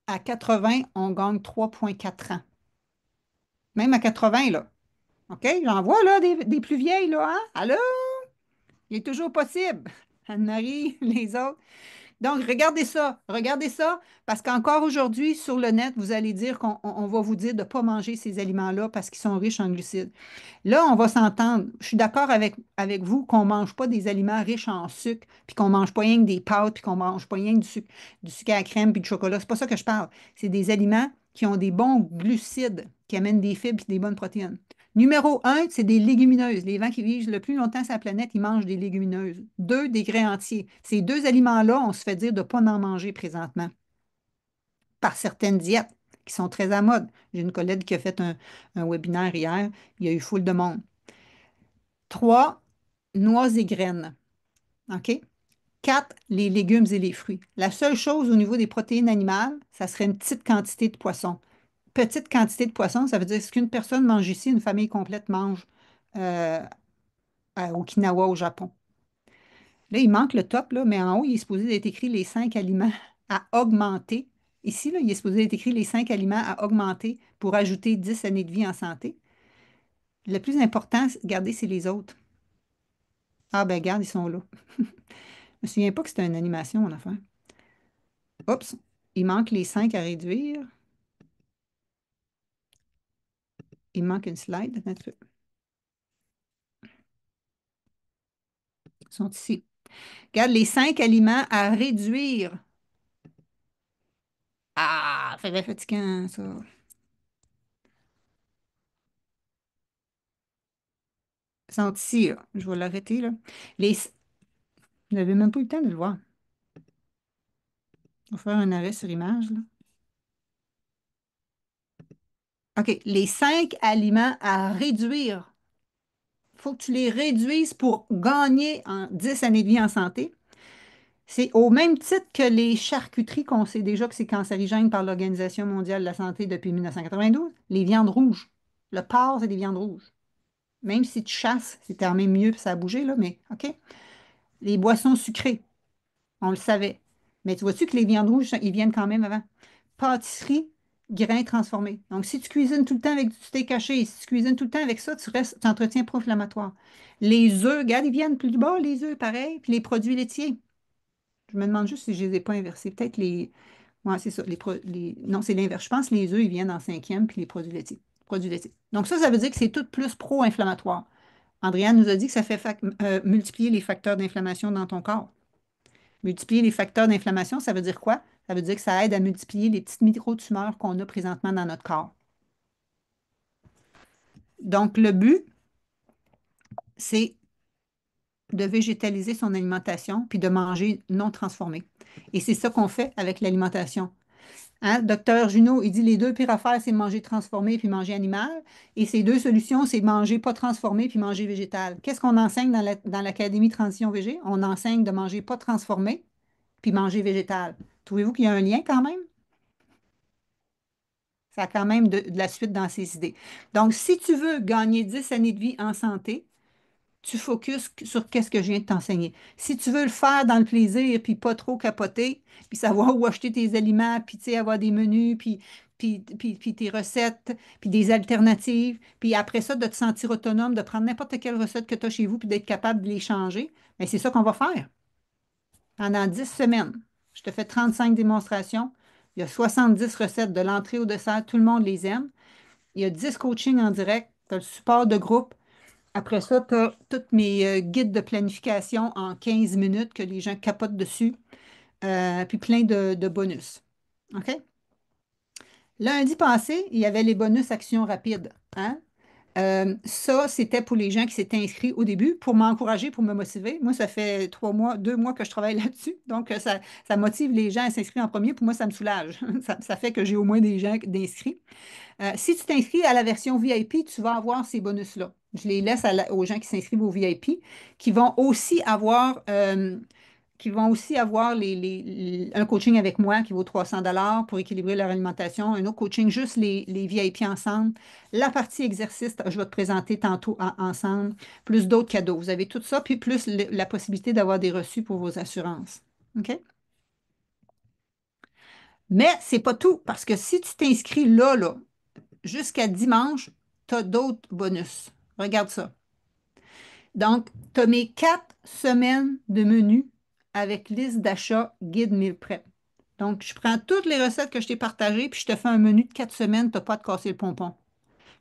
À 80, on gagne 3,4 ans. Même à 80, là. OK? J'en vois, là, des plus vieilles, là, hein? Allô? Il est toujours possible. Anne-Marie, les autres. Donc, regardez ça, parce qu'encore aujourd'hui, sur le net, vous allez dire qu'on va vous dire de ne pas manger ces aliments-là parce qu'ils sont riches en glucides. Là, on va s'entendre. Je suis d'accord avec vous qu'on ne mange pas des aliments riches en sucre, puis qu'on ne mange pas rien que des pâtes, puis qu'on ne mange pas rien que du sucre à la crème, puis du chocolat. C'est pas ça que je parle. C'est des aliments qui ont des bons glucides, qui amènent des fibres et des bonnes protéines. Numéro un, c'est des légumineuses. Les gens qui vivent le plus longtemps sur la planète, ils mangent des légumineuses. Deux, des grains entiers. Ces deux aliments-là, on se fait dire de ne pas en manger présentement par certaines diètes qui sont très à mode. J'ai une collègue qui a fait un webinaire hier. Il y a eu foule de monde. Trois, noix et graines. OK? Quatre, les légumes et les fruits. La seule chose au niveau des protéines animales, ça serait une petite quantité de poisson. Petite quantité de poisson, ça veut dire ce qu'une personne mange ici, une famille complète mange euh, à Okinawa, au Japon. Là, il manque le top, là, mais en haut, il est supposé être écrit les 5 aliments à augmenter. Ici, là, il est supposé être écrit les 5 aliments à augmenter pour ajouter 10 années de vie en santé. Le plus important, regardez, c'est les autres. Ah, ben, regarde, ils sont là. Je me souviens pas que c'était une animation, mon affaire. Oups, il manque les 5 à réduire. Il manque une slide. Attends un petit peu. Ils sont ici. Regarde, les 5 aliments à réduire. Ah, ça fait fatigant, ça. Ils sont ici, là. Je vais l'arrêter, là. Les... Vous n'avez même pas eu le temps de le voir. On va faire un arrêt sur image, là. OK. Les 5 aliments à réduire. Il faut que tu les réduises pour gagner en 10 années de vie en santé. C'est au même titre que les charcuteries qu'on sait déjà que c'est cancérigène par l'Organisation mondiale de la santé depuis 1992. Les viandes rouges. Le porc, c'est des viandes rouges. Même si tu chasses, c'est quand même mieux, puis ça a bougé, là, mais OK. Les boissons sucrées, on le savait. Mais tu vois-tu que les viandes rouges, ils viennent quand même avant. Pâtisserie, grains transformés. Donc, si tu cuisines tout le temps avec du steak haché, si tu cuisines tout le temps avec ça, tu entretiens pro-inflammatoire. Les œufs, regarde, ils viennent plus du bas, les œufs, pareil. Puis les produits laitiers. Je me demande juste si je ne les ai pas inversés. Peut-être les. Ouais, c'est ça. Non, c'est l'inverse. Je pense que les œufs, ils viennent en cinquième, puis les produits laitiers. Produits laitiers. Donc, ça veut dire que c'est tout plus pro-inflammatoire. Andréane nous a dit que ça fait multiplier les facteurs d'inflammation dans ton corps. Multiplier les facteurs d'inflammation, ça veut dire quoi? Ça veut dire que ça aide à multiplier les petites micro-tumeurs qu'on a présentement dans notre corps. Donc, le but, c'est de végétaliser son alimentation puis de manger non transformé. Et c'est ça qu'on fait avec l'alimentation. Hein? Docteur Junot, il dit les deux pires affaires, c'est manger transformé puis manger animal. Et ces deux solutions, c'est manger pas transformé puis manger végétal. Qu'est-ce qu'on enseigne dans l'Académie Transition Végé? On enseigne de manger pas transformé puis manger végétal. Trouvez-vous qu'il y a un lien quand même? Ça a quand même de la suite dans ses idées. Donc, si tu veux gagner 10 années de vie en santé, tu focuses sur qu'est-ce que je viens de t'enseigner. Si tu veux le faire dans le plaisir, puis pas trop capoter, puis savoir où acheter tes aliments, puis tu sais, avoir des menus, puis tes recettes, puis des alternatives, puis après ça, de te sentir autonome, de prendre n'importe quelle recette que tu as chez vous, puis d'être capable de les changer, bien, c'est ça qu'on va faire pendant 10 semaines. Je te fais 35 démonstrations. Il y a 70 recettes de l'entrée au dessert. Tout le monde les aime. Il y a 10 coachings en direct. Tu as le support de groupe. Après ça, tu as tous mes guides de planification en 15 minutes que les gens capotent dessus. Puis plein de bonus. OK? Lundi passé, il y avait les bonus actions rapides. Hein? Ça, c'était pour les gens qui s'étaient inscrits au début, pour m'encourager, pour me motiver. Moi, ça fait 3 mois, 2 mois que je travaille là-dessus. Donc, ça motive les gens à s'inscrire en premier. Pour moi, ça me soulage. Ça fait que j'ai au moins des gens d'inscrits. Si tu t'inscris à la version VIP, tu vas avoir ces bonus-là. Je les laisse aux gens qui s'inscrivent au VIP, qui vont aussi avoir un coaching avec moi qui vaut 300 $ pour équilibrer leur alimentation, un autre coaching juste les VIP ensemble, la partie exercice, je vais te présenter tantôt ensemble, plus d'autres cadeaux. Vous avez tout ça, puis plus la possibilité d'avoir des reçus pour vos assurances. OK? Mais c'est pas tout, parce que si tu t'inscris là, jusqu'à dimanche, tu as d'autres bonus. Regarde ça. Donc, tu as mes 4 semaines de menu avec liste d'achat guide meal prep. Donc, je prends toutes les recettes que je t'ai partagées, puis je te fais un menu de 4 semaines, tu n'as pas à te casser le pompon.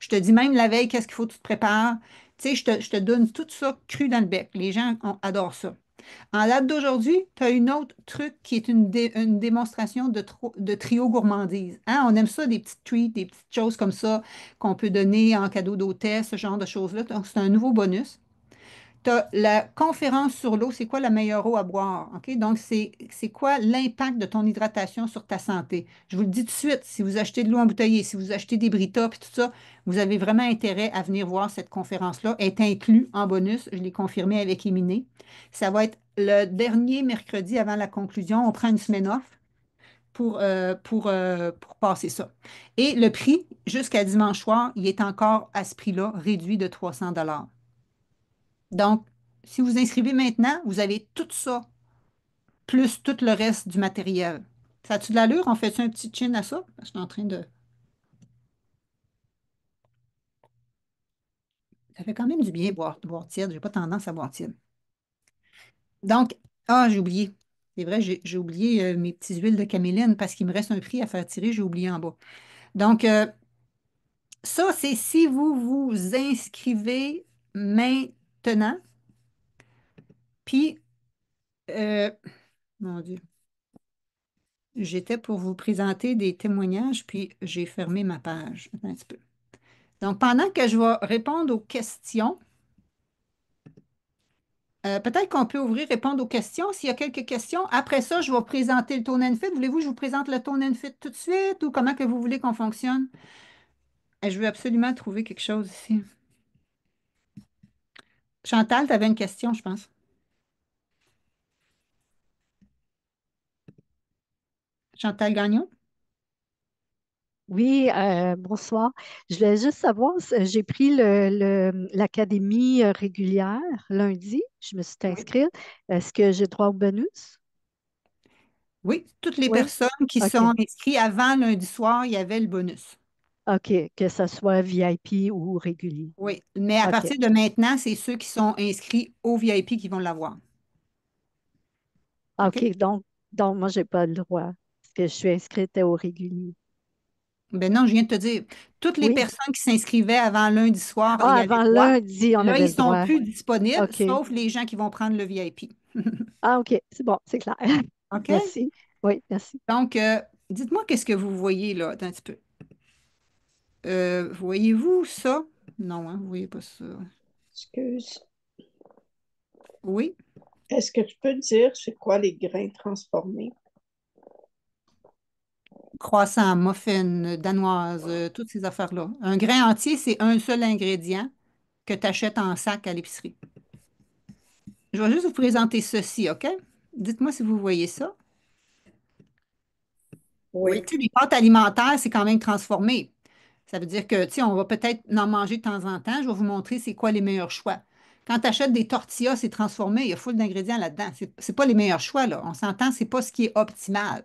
Je te dis même la veille, qu'est-ce qu'il faut que tu te prépares. Tu sais, je te donne tout ça cru dans le bec. Les gens adorent ça. En date d'aujourd'hui, tu as une autre truc qui est une démonstration de trio gourmandise. Hein, on aime ça, des petites treats, des petites choses comme ça qu'on peut donner en cadeau d'hôtesse, ce genre de choses-là. Donc, c'est un nouveau bonus. Tu as la conférence sur l'eau, c'est quoi la meilleure eau à boire? OK? Donc, c'est quoi l'impact de ton hydratation sur ta santé? Je vous le dis tout de suite, si vous achetez de l'eau embouteillée, si vous achetez des Brita puis tout ça, vous avez vraiment intérêt à venir voir cette conférence-là. Elle est inclus en bonus. Je l'ai confirmé avec Éminé. Ça va être le dernier mercredi avant la conclusion. On prend une semaine off pour passer ça. Et le prix, jusqu'à dimanche soir, il est encore à ce prix-là, réduit de 300 $. Donc, si vous inscrivez maintenant, vous avez tout ça, plus tout le reste du matériel. Ça a-tu de l'allure? On fait un petit chin à ça? Je suis en train de... Ça fait quand même du bien boire tiède. J'ai pas tendance à boire tiède. Donc, j'ai oublié. C'est vrai, j'ai oublié mes petites huiles de caméline parce qu'il me reste un prix à faire tirer. J'ai oublié en bas. Donc, ça, c'est si vous vous inscrivez maintenant. Puis, euh, mon Dieu. J'étais pour vous présenter des témoignages, puis j'ai fermé ma page. Attends un petit peu. Donc, pendant que je vais répondre aux questions, peut-être qu'on peut ouvrir répondre aux questions. S'il y a quelques questions, après ça, je vais présenter le Tone and Fit. Voulez-vous que je vous présente le Tone and Fit tout de suite ou comment que vous voulez qu'on fonctionne? Je veux absolument trouver quelque chose ici. Chantal, tu avais une question, je pense. Chantal Gagnon? Oui, bonsoir. Je voulais juste savoir, j'ai pris l'académie régulière lundi, je me suis Oui. inscrite. Est-ce que j'ai droit au bonus? Oui, toutes les Oui, personnes qui OK. sont inscrites avant lundi soir, il y avait le bonus. OK, que ce soit VIP ou régulier. Oui, mais à OK. partir de maintenant, c'est ceux qui sont inscrits au VIP qui vont l'avoir. OK? OK, donc moi, j'ai pas le droit parce que je suis inscrite au régulier. Ben non, je viens de te dire, toutes les Oui. personnes qui s'inscrivaient avant lundi soir, il Ah, y avait avant droit. lundi, on Là, avait ils le sont droit. plus disponibles, OK. sauf les gens qui vont prendre le VIP. Ah, OK, c'est bon, c'est clair. OK? Merci. Oui, merci. Donc, dites-moi qu'est-ce que vous voyez là. Attends un petit peu. Voyez-vous ça? Non, hein, vous ne voyez pas ça. Excuse. Oui, Est-ce que tu peux dire c'est quoi les grains transformés? croissant, muffin, danoise, toutes ces affaires-là. Un grain entier, c'est un seul ingrédient que tu achètes en sac à l'épicerie. Je vais juste vous présenter ceci, OK? Dites-moi si vous voyez ça. Oui. Tu sais, les pâtes alimentaires, c'est quand même transformé. Ça veut dire que, tu sais, on va peut-être en manger de temps en temps. Je vais vous montrer c'est quoi les meilleurs choix. Quand tu achètes des tortillas, c'est transformé. Il y a full d'ingrédients là-dedans. C'est pas les meilleurs choix, là. On s'entend, c'est pas ce qui est optimal.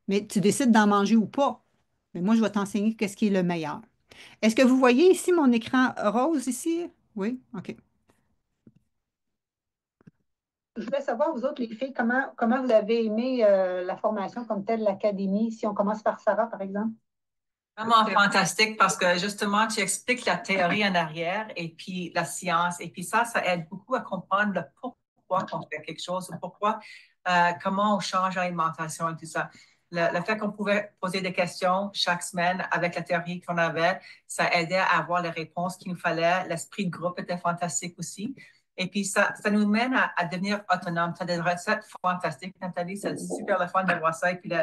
Mais tu décides d'en manger ou pas. Mais moi, je vais t'enseigner qu'est-ce qui est le meilleur. Est-ce que vous voyez ici mon écran rose ici? Oui? OK. Je voulais savoir, vous autres, les filles, comment vous avez aimé la formation comme telle, l'académie, si on commence par Sarah, par exemple? Vraiment fantastique parce que justement, tu expliques la théorie en arrière et puis la science. Et puis ça aide beaucoup à comprendre le pourquoi on fait quelque chose, pourquoi, comment on change l'alimentation et tout ça. le fait qu'on pouvait poser des questions chaque semaine avec la théorie qu'on avait, ça aidait à avoir les réponses qu'il nous fallait. L'esprit de groupe était fantastique aussi. Et puis, ça nous mène à devenir autonome. Tu as des recettes fantastiques, Nathalie. C'est super le fun de voir ça. Et puis,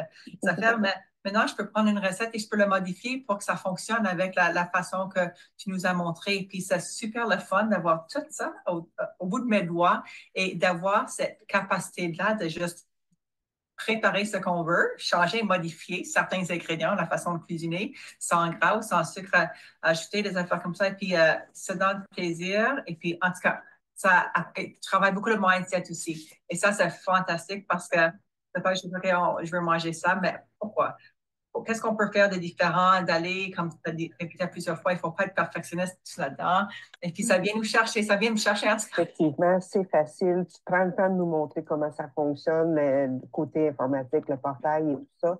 ça fait, mais maintenant, je peux prendre une recette et je peux la modifier pour que ça fonctionne avec la façon que tu nous as montré. Et puis, c'est super le fun d'avoir tout ça au bout de mes doigts et d'avoir cette capacité-là de juste préparer ce qu'on veut, changer, modifier certains ingrédients, la façon de cuisiner, sans gras, sans sucre, ajouter des affaires comme ça. Et puis, ça donne plaisir. Et puis, en tout cas, ça travaille beaucoup le mindset aussi. Et ça, c'est fantastique parce que c'est pas juste, OK, je veux manger ça, mais pourquoi? Qu'est-ce qu'on peut faire de différent, d'aller, comme tu as répété plusieurs fois, il ne faut pas être perfectionniste là-dedans. Et puis, ça vient nous chercher, ça vient me chercher en tout cas. Effectivement, c'est facile. Tu prends le temps de nous montrer comment ça fonctionne, du côté informatique, le portail et tout ça.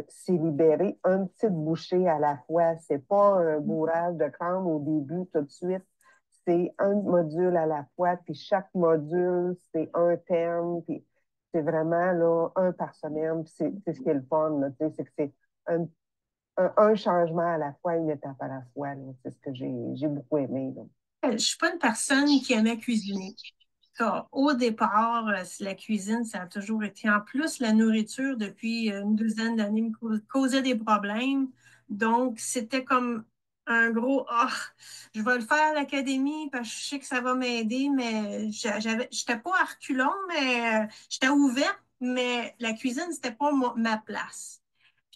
C'est libérer une petite bouchée à la fois. C'est pas un bourrage de crâne au début tout de suite. C'est un module à la fois, puis chaque module, c'est un thème, puis c'est vraiment là, un par semaine. C'est ce qui est le fun, c'est que c'est un changement à la fois, une étape à la fois. C'est ce que j'ai beaucoup aimé. Là. Je ne suis pas une personne qui aimait cuisiner. Ça, au départ, la cuisine, ça a toujours été. En plus, la nourriture, depuis une douzaine d'années, me causait des problèmes. Donc, c'était comme un gros ah, je vais le faire à l'académie parce que je sais que ça va m'aider, mais j'étais pas à reculons, mais j'étais ouverte, mais la cuisine, c'était pas ma place.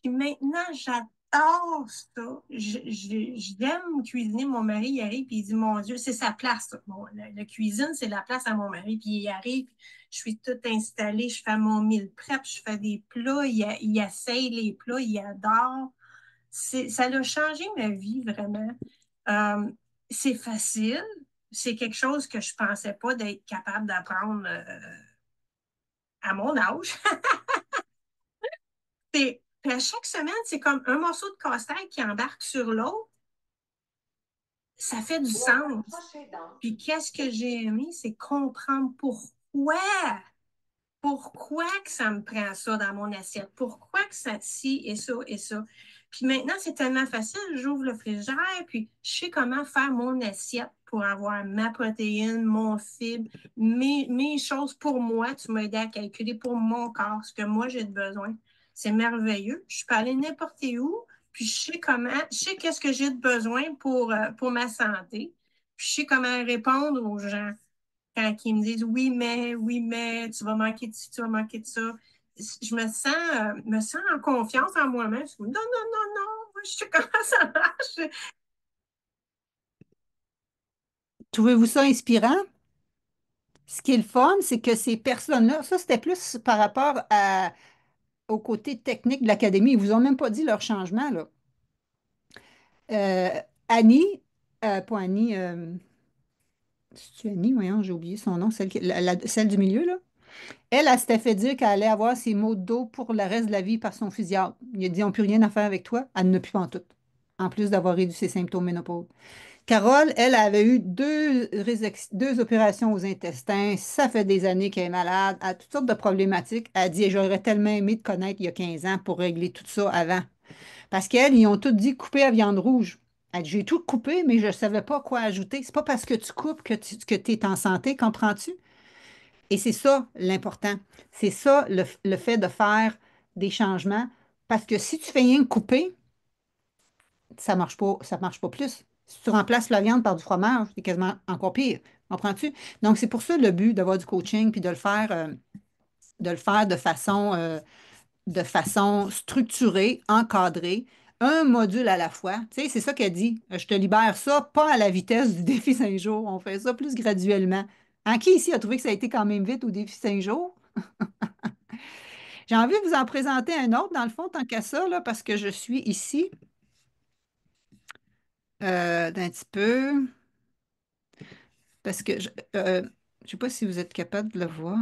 Puis maintenant, j'adore ça. J'aime cuisiner. Mon mari, il arrive et il dit, mon Dieu, c'est sa place. Bon, la cuisine, c'est la place à mon mari. Puis il arrive, je suis toute installée, je fais mon meal prep, je fais des plats, il essaye les plats, il adore. Ça a changé ma vie, vraiment. C'est facile. C'est quelque chose que je ne pensais pas d'être capable d'apprendre à mon âge. Puis à chaque semaine, c'est comme un morceau de casse-tête qui embarque sur l'autre. Ça fait du sens. Puis qu'est-ce que j'ai aimé, c'est comprendre pourquoi que ça me prend ça dans mon assiette, pourquoi que ça ci et ça et ça. Puis maintenant, c'est tellement facile, j'ouvre le frigidaire, puis je sais comment faire mon assiette pour avoir ma protéine, mon fibre, mes choses pour moi. Tu m'as aidé à calculer pour mon corps, ce que moi j'ai besoin. C'est merveilleux. Je peux aller n'importe où, puis je sais qu'est-ce que j'ai de besoin pour ma santé. Puis je sais comment répondre aux gens quand ils me disent oui, mais, tu vas manquer de ci, tu vas manquer de ça. Je me sens en confiance en moi-même. Je dis, non, moi, je sais comment ça marche. Trouvez-vous ça inspirant? Ce qui est le fun, c'est que ces personnes-là, ça c'était plus par rapport au côté technique de l'académie. Ils vous ont même pas dit leur changement, là. Annie, pas Annie, c'est Annie, voyons, j'ai oublié son nom, celle du milieu, là. Elle s'était fait dire qu'elle allait avoir ses maux de dos pour le reste de la vie par son physio. Il a dit, on n'a plus rien à faire avec toi. Elle n'a plus en tout. En plus d'avoir réduit ses symptômes ménopause. Carole, elle avait eu deux opérations aux intestins. Ça fait des années qu'elle est malade. Elle a toutes sortes de problématiques. Elle dit, j'aurais tellement aimé te connaître il y a 15 ans pour régler tout ça avant. Parce qu'elle, ils ont tout dit couper à viande rouge. Elle dit, j'ai tout coupé, mais je ne savais pas quoi ajouter. C'est pas parce que tu coupes que tu es en santé, comprends-tu? Et c'est ça l'important. C'est ça le fait de faire des changements. Parce que si tu fais rien que couper, ça marche pas plus. Si tu remplaces la viande par du fromage, c'est quasiment encore pire. Comprends-tu? Donc, c'est pour ça le but d'avoir du coaching puis de le faire de façon structurée, encadrée, un module à la fois. Tu sais, c'est ça qu'elle dit. Je te libère ça, pas à la vitesse du défi 5 jours. On fait ça plus graduellement. Qui ici a trouvé que ça a été quand même vite au défi 5 jours? J'ai envie de vous en présenter un autre, dans le fond, tant qu'à ça, là, parce que je suis ici d'un petit peu. Parce que je ne sais pas si vous êtes capable de le voir.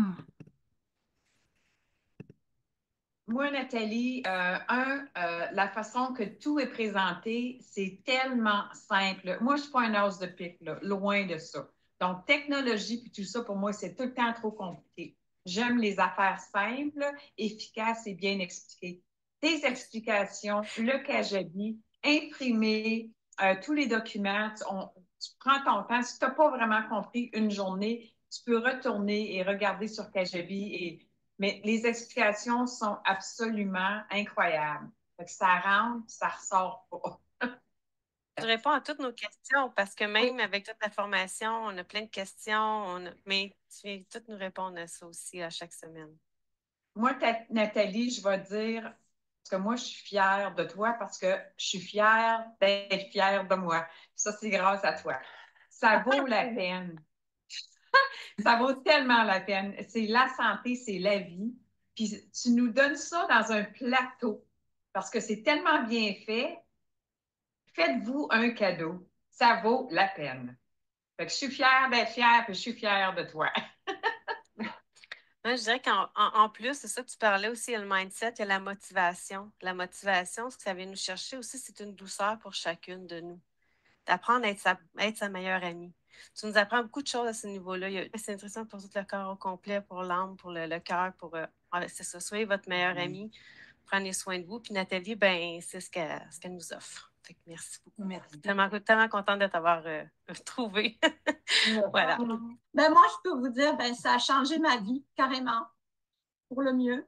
Moi, Nathalie, la façon que tout est présenté, c'est tellement simple. Moi, je ne suis pas un os de pique, là, loin de ça. Donc, technologie puis tout ça, pour moi, c'est tout le temps trop compliqué. J'aime les affaires simples, efficaces et bien expliquées. Tes explications, le Kajabi, imprimer tous les documents, tu prends ton temps. Si tu n'as pas vraiment compris une journée, tu peux retourner et regarder sur Kajabi. Mais les explications sont absolument incroyables. Fait que ça rentre, ça ressort pas. Je réponds à toutes nos questions parce que même avec toute la formation, on a plein de questions, mais tu viens toutes nous répondre à ça aussi à chaque semaine. Moi, Nathalie, je vais dire, parce que moi, je suis fière de toi parce que je suis fière d'être fière de moi. Ça, c'est grâce à toi. Ça vaut la peine. Ça vaut tellement la peine. C'est la santé, c'est la vie. Puis tu nous donnes ça dans un plateau parce que c'est tellement bien fait. Faites-vous un cadeau. Ça vaut la peine. Fait que je suis fière d'être fière, puis je suis fière de toi. Moi, je dirais qu'en plus, c'est ça que tu parlais aussi, il y a le mindset, il y a la motivation. La motivation, ce que ça vient nous chercher aussi, c'est une douceur pour chacune de nous. D'apprendre à être sa meilleure amie. Tu nous apprends beaucoup de choses à ce niveau-là. C'est intéressant pour tout le corps au complet, pour l'âme, pour le cœur, c'est ça. Soyez votre meilleure amie, prenez soin de vous. Puis Nathalie, ben, c'est ce qu'elle nous offre. Fait que merci beaucoup. Merci. Tellement contente de t'avoir trouvé. Voilà. Ben moi, je peux vous dire, ben, ça a changé ma vie carrément pour le mieux.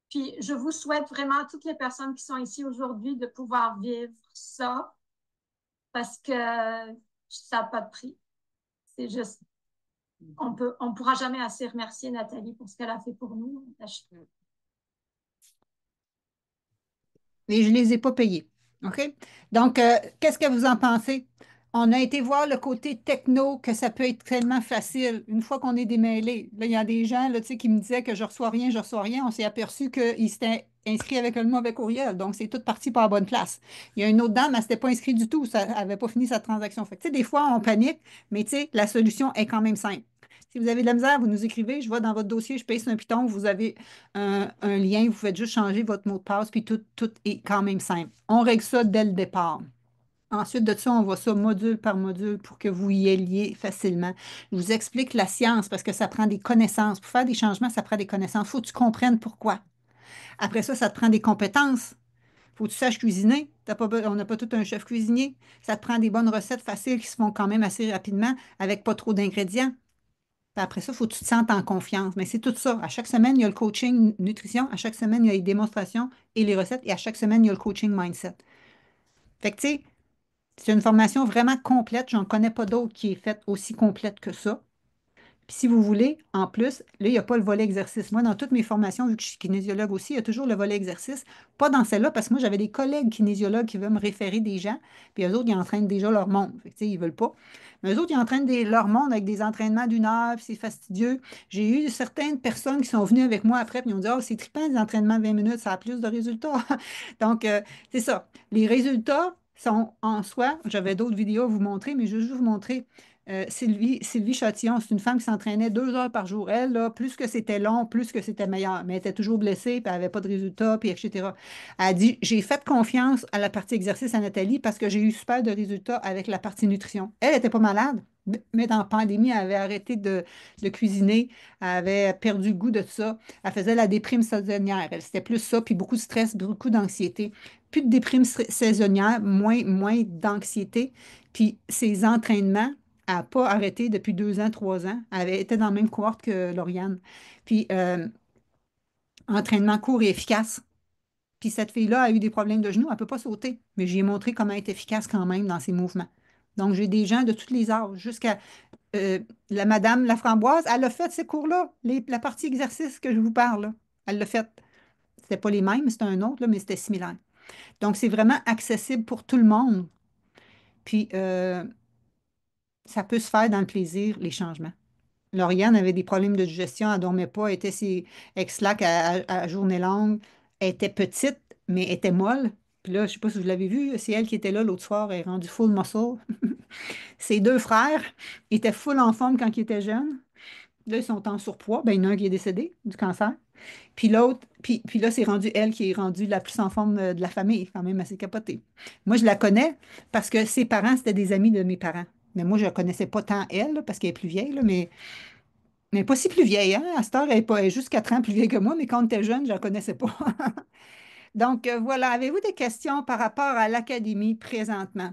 Puis je vous souhaite vraiment à toutes les personnes qui sont ici aujourd'hui de pouvoir vivre ça parce que ça n'a pas de prix. C'est juste, on pourra jamais assez remercier Nathalie pour ce qu'elle a fait pour nous. Et je ne les ai pas payés. OK? Donc, qu'est-ce que vous en pensez? On a été voir le côté techno, que ça peut être tellement facile une fois qu'on est démêlé. Là, il y a des gens là, tu sais, qui me disaient que je reçois rien, je reçois rien. On s'est aperçu qu'ils s'étaient inscrits avec le mauvais courriel. Donc, c'est tout parti par la bonne place. Il y a une autre dame, elle ne s'était pas inscrite du tout. Ça n'avait pas fini sa transaction. Fait que, tu sais, des fois, on panique, mais tu sais, la solution est quand même simple. Si vous avez de la misère, vous nous écrivez, je vois dans votre dossier, je paye sur un Python, vous avez un lien, vous faites juste changer votre mot de passe, puis tout est quand même simple. On règle ça dès le départ. Ensuite de ça, on voit ça module par module pour que vous y alliez facilement. Je vous explique la science parce que ça prend des connaissances. Pour faire des changements, ça prend des connaissances. Il faut que tu comprennes pourquoi. Après ça te prend des compétences. Il faut que tu saches cuisiner. On n'a pas tout un chef cuisinier. Ça te prend des bonnes recettes faciles qui se font quand même assez rapidement avec pas trop d'ingrédients. Puis après ça, il faut que tu te sentes en confiance. Mais c'est tout ça. À chaque semaine, il y a le coaching nutrition. À chaque semaine, il y a les démonstrations et les recettes. Et à chaque semaine, il y a le coaching mindset. Fait que, tu sais, c'est une formation vraiment complète. J'en connais pas d'autre qui est faite aussi complète que ça. Puis si vous voulez, en plus, là, il n'y a pas le volet exercice. Moi, dans toutes mes formations, vu que je suis kinésiologue aussi, il y a toujours le volet exercice. Pas dans celle-là, parce que moi, j'avais des collègues kinésiologues qui veulent me référer des gens, puis eux autres, ils entraînent déjà leur monde. Fait que, tu sais, ils ne veulent pas. Mais eux autres, ils entraînent leur monde avec des entraînements d'une heure, puis c'est fastidieux. J'ai eu certaines personnes qui sont venues avec moi après, puis ils ont dit, oh, c'est trippant, des entraînements 20 minutes, ça a plus de résultats. Donc, c'est ça. Les résultats sont en soi, j'avais d'autres vidéos à vous montrer, mais je vais juste vous montrer. Sylvie Chatillon, c'est une femme qui s'entraînait 2 heures par jour. Elle, là, plus que c'était long, plus que c'était meilleur. Mais elle était toujours blessée, puis elle n'avait pas de résultats, puis etc. Elle a dit, j'ai fait confiance à la partie exercice à Nathalie parce que j'ai eu super de résultats avec la partie nutrition. Elle n'était pas malade, mais dans la pandémie, elle avait arrêté de cuisiner, elle avait perdu le goût de ça. Elle faisait la déprime saisonnière. Elle, c'était plus ça, puis beaucoup de stress, beaucoup d'anxiété. Plus de déprime saisonnière, moins d'anxiété. Puis ses entraînements, elle n'a pas arrêté depuis 2 ans, 3 ans. Elle avait été dans la même cohorte que Lauriane. Puis, entraînement court et efficace. Puis, cette fille-là a eu des problèmes de genoux. Elle ne peut pas sauter. Mais j'ai montré comment être efficace quand même dans ses mouvements. Donc, j'ai des gens de tous les âges, jusqu'à la madame Laframboise. Elle a fait ces cours-là, la partie exercice que je vous parle. Là. Elle l'a fait. C'était pas les mêmes, c'était un autre, là, mais c'était similaire. Donc, c'est vraiment accessible pour tout le monde. Puis, ça peut se faire dans le plaisir, les changements. Lauriane avait des problèmes de digestion, elle ne dormait pas, elle était ex-lac à journée longue. Elle était petite, mais elle était molle. Puis là, je ne sais pas si vous l'avez vu, c'est elle qui était là l'autre soir, elle est rendue full muscle. Ses 2 frères étaient full en forme quand ils étaient jeunes. Là, ils sont en surpoids. Ben, il y en a un qui est décédé du cancer. Puis l'autre, puis là, c'est rendu elle qui est rendue la plus en forme de la famille, quand même assez capotée. Moi, je la connais parce que ses parents, c'était des amis de mes parents. Mais moi, je ne connaissais pas tant elle, là, parce qu'elle est plus vieille, là, mais Mais pas si plus vieille, hein? À cette heure, elle est juste 4 ans plus vieille que moi, mais quand on était jeune, je ne la connaissais pas. Donc, voilà. Avez-vous des questions par rapport à l'académie présentement?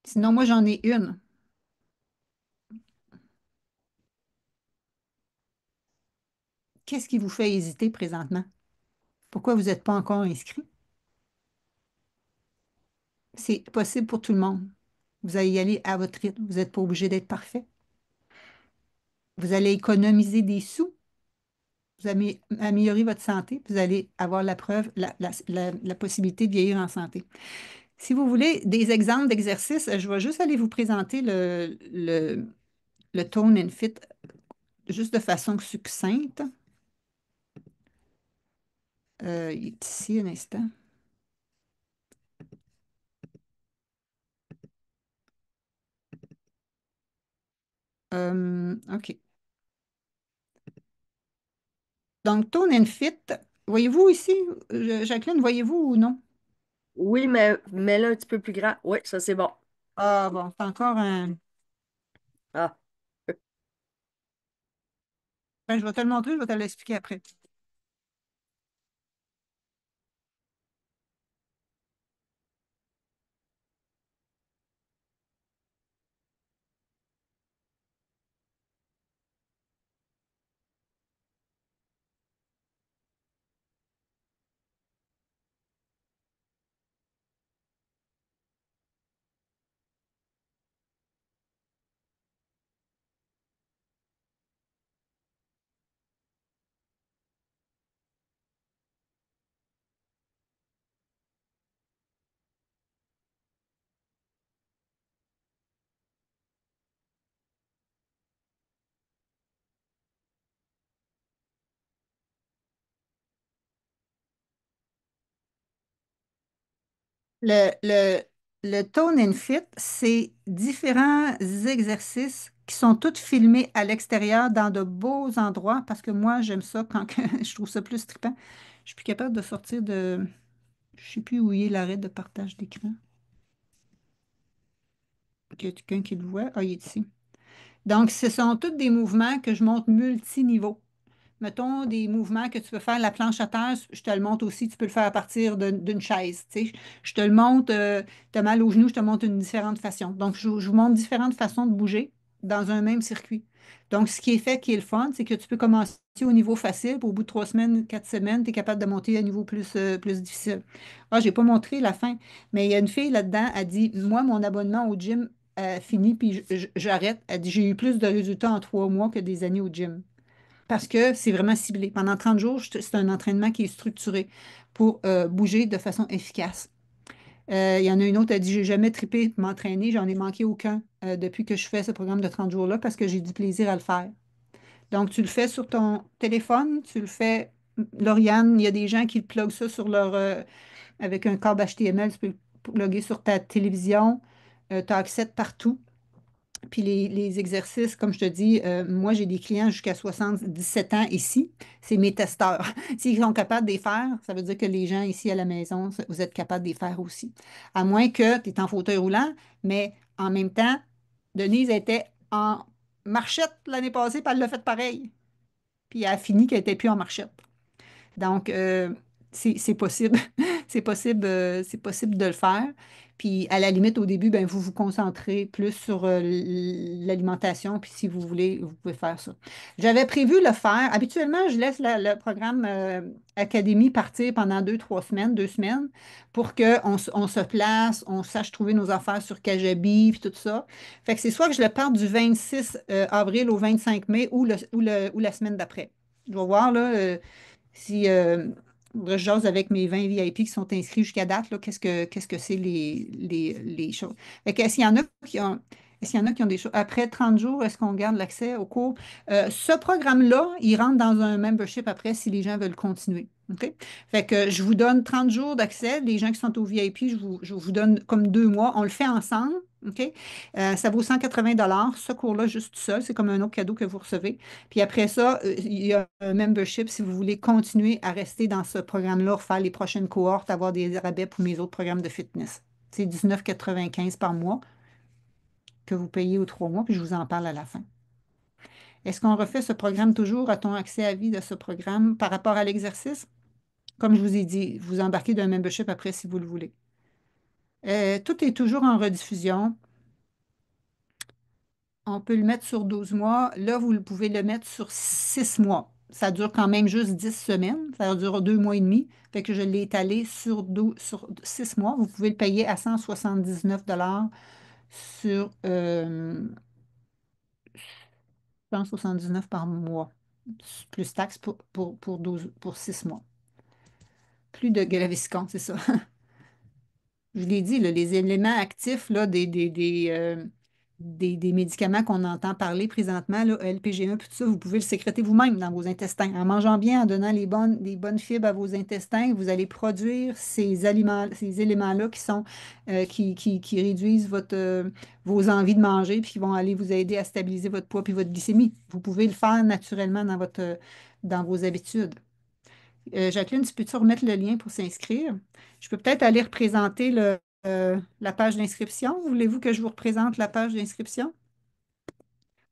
Sinon, moi, j'en ai une. Qu'est-ce qui vous fait hésiter présentement? Pourquoi vous n'êtes pas encore inscrit? C'est possible pour tout le monde. Vous allez y aller à votre rythme. Vous n'êtes pas obligé d'être parfait. Vous allez économiser des sous. Vous allez améliorer votre santé. Vous allez avoir la preuve, la possibilité de vieillir en santé. Si vous voulez des exemples d'exercices, je vais juste aller vous présenter le Tone and Fit juste de façon succincte. Il est ici un instant. OK. Donc, Tone and Fit, voyez-vous ici, Jacqueline, voyez-vous ou non? Oui, mais mets-le un petit peu plus grand. Oui, ça c'est bon. Ah bon, c'est encore un. Ah. Ben, je vais te le montrer, je vais te l'expliquer après. Le, le, le Tone and Fit, c'est différents exercices qui sont tous filmés à l'extérieur dans de beaux endroits parce que moi, j'aime ça quand je trouve ça plus trippant. Je suis plus capable de sortir de. Je ne sais plus où il est l'arrêt de partage d'écran. Il y a quelqu'un qui le voit. Ah, il est ici. Donc, ce sont tous des mouvements que je montre multiniveaux. Mettons des mouvements que tu peux faire la planche à terre, je te le montre aussi, tu peux le faire à partir d'une chaise. Tu sais. Je te le montre, tu as mal au genou, je te montre une différente façon. Donc, je vous montre différentes façons de bouger dans un même circuit. Donc, ce qui est fait, qui est le fun, c'est que tu peux commencer au niveau facile, puis au bout de 3 semaines, 4 semaines, tu es capable de monter à un niveau plus difficile. Ah, je n'ai pas montré la fin, mais il y a une fille là-dedans, elle dit, moi, mon abonnement au gym fini, puis j'arrête. Elle dit, j'ai eu plus de résultats en 3 mois que des années au gym parce que c'est vraiment ciblé. Pendant 30 jours, c'est un entraînement qui est structuré pour bouger de façon efficace. Il y en a une autre, elle dit, j'ai jamais trippé pour m'entraîner, j'en ai manqué aucun depuis que je fais ce programme de 30 jours-là parce que j'ai du plaisir à le faire. Donc, tu le fais sur ton téléphone, tu le fais, Lauriane, il y a des gens qui pluguent ça sur avec un câble HTML, tu peux le plugger sur ta télévision, tu as accès partout. Puis les exercices, comme je te dis, moi, j'ai des clients jusqu'à 77 ans ici. C'est mes testeurs. S'ils sont capables de les faire, ça veut dire que les gens ici à la maison, vous êtes capables de les faire aussi. À moins que tu es en fauteuil roulant, mais en même temps, Denise était en marchette l'année passée, puis elle l'a fait pareil. Puis elle a fini qu'elle n'était plus en marchette. Donc, c'est possible. C'est possible de le faire. Puis, à la limite, au début, ben, vous vous concentrez plus sur l'alimentation. Puis, si vous voulez, vous pouvez faire ça. J'avais prévu le faire. Habituellement, je laisse le programme Académie partir pendant 2, 3 semaines, 2 semaines, pour qu'on se place, on sache trouver nos affaires sur Kajabi, puis tout ça. Fait que c'est soit que je le parte du 26 avril au 25 mai ou la semaine d'après. Je vais voir, là. Si je jase avec mes 20 VIP qui sont inscrits jusqu'à date, là, qu'est-ce que c'est les choses? Fait que, est-ce qu'il y en a qui ont des choses? Après 30 jours, est-ce qu'on garde l'accès au cours? Ce programme-là, il rentre dans un membership après si les gens veulent continuer. OK? Fait que je vous donne 30 jours d'accès. Les gens qui sont au VIP, je vous donne comme 2 mois. On le fait ensemble. OK? Ça vaut 180 ce cours-là, juste tout seul. C'est comme un autre cadeau que vous recevez. Puis après ça, il y a un membership si vous voulez continuer à rester dans ce programme-là, faire les prochaines cohortes, avoir des rabais pour mes autres programmes de fitness. C'est 19,95 par mois que vous payez aux 3 mois, puis je vous en parle à la fin. Est-ce qu'on refait ce programme toujours? A-t-on accès à vie de ce programme par rapport à l'exercice? Comme je vous ai dit, vous embarquez d'un membership après si vous le voulez. Tout est toujours en rediffusion. On peut le mettre sur 12 mois. Là, vous pouvez le mettre sur 6 mois. Ça dure quand même juste 10 semaines. Ça dure 2 mois et demi. Fait que je l'ai étalé sur 6 mois. Vous pouvez le payer à 179 sur 179 par mois, plus taxes pour 6 mois. Plus de Gaviscon, c'est ça. Je l'ai dit, là, les éléments actifs là, des médicaments qu'on entend parler présentement, là, LPG1, puis tout ça, vous pouvez le sécréter vous-même dans vos intestins. En mangeant bien, en donnant les bonnes fibres à vos intestins, vous allez produire ces aliments, ces éléments-là qui sont qui réduisent vos envies de manger, puis qui vont aller vous aider à stabiliser votre poids puis votre glycémie. Vous pouvez le faire naturellement dans vos habitudes. Jacqueline, tu peux-tu remettre le lien pour s'inscrire? Je peux peut-être aller représenter la page d'inscription. Voulez-vous que je vous représente la page d'inscription?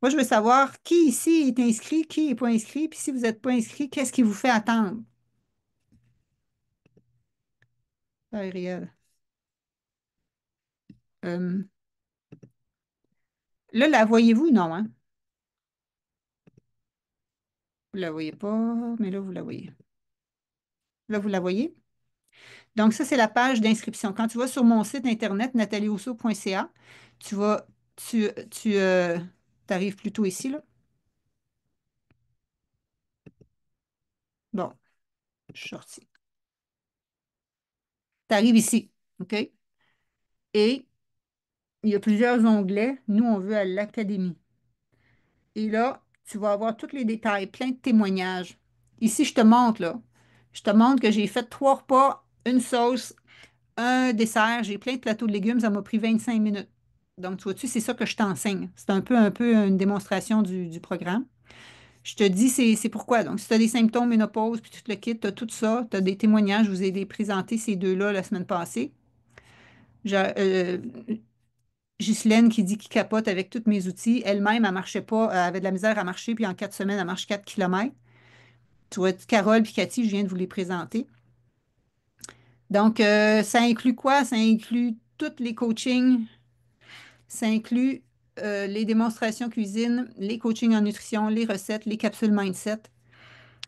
Moi, je veux savoir qui ici est inscrit, qui n'est pas inscrit, puis si vous n'êtes pas inscrit, qu'est-ce qui vous fait attendre? Ariel. Euh, là, la voyez-vous? Non, hein? Vous ne la voyez pas, mais là, vous la voyez. Là, vous la voyez? Donc, ça, c'est la page d'inscription. Quand tu vas sur mon site internet, nataliehousseau.ca, tu vas, tu arrives plutôt ici, là. Bon, je suis sortie. Tu arrives ici, OK? Et il y a plusieurs onglets. Nous, on veut à l'académie. Et là, tu vas avoir tous les détails, plein de témoignages. Ici, je te montre, là. Je te montre que j'ai fait 3 repas, une sauce, un dessert. J'ai plein de plateaux de légumes. Ça m'a pris 25 minutes. Donc, tu vois-tu, c'est ça que je t'enseigne. C'est un peu une démonstration du programme. Je te dis, c'est pourquoi. Donc, si tu as des symptômes, ménopause, puis tout le kit, tu as tout ça, tu as des témoignages. Je vous ai présenté ces deux-là la semaine passée. Euh, Ghislaine qui dit qu'il capote avec tous mes outils. Elle-même, elle marchait pas, elle avait de la misère à marcher, puis en 4 semaines, elle marche 4 kilomètres. Tu vois, Carole et Cathy, je viens de vous les présenter. Donc, ça inclut quoi? Ça inclut tous les coachings, ça inclut les démonstrations cuisine, les coachings en nutrition, les recettes, les capsules mindset.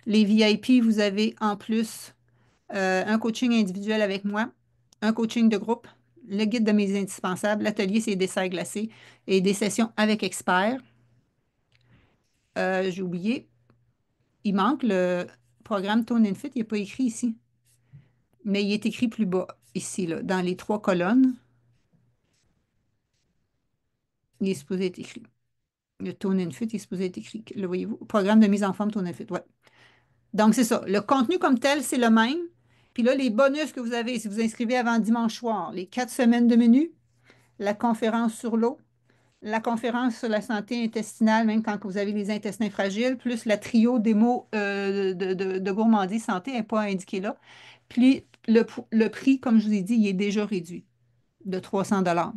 Les VIP, vous avez en plus un coaching individuel avec moi, un coaching de groupe, le guide de mes indispensables, l'atelier, c'est desserts glacés et des sessions avec experts. J'ai oublié, il manque le programme Tone and Fit, il n'est pas écrit ici, mais il est écrit plus bas, ici, là, dans les 3 colonnes. Il est supposé être écrit. Le Tone and Fit, il est supposé être écrit. Le voyez-vous? Programme de mise en forme Tone and Fit, ouais. Donc, c'est ça. Le contenu comme tel, c'est le même. Puis là, les bonus que vous avez, si vous inscrivez avant dimanche soir, les 4 semaines de menu, la conférence sur l'eau, la conférence sur la santé intestinale, même quand vous avez les intestins fragiles, plus la trio des mots de gourmandise santé n'est pas indiqué là. Puis le prix, comme je vous ai dit, il est déjà réduit de 300 $.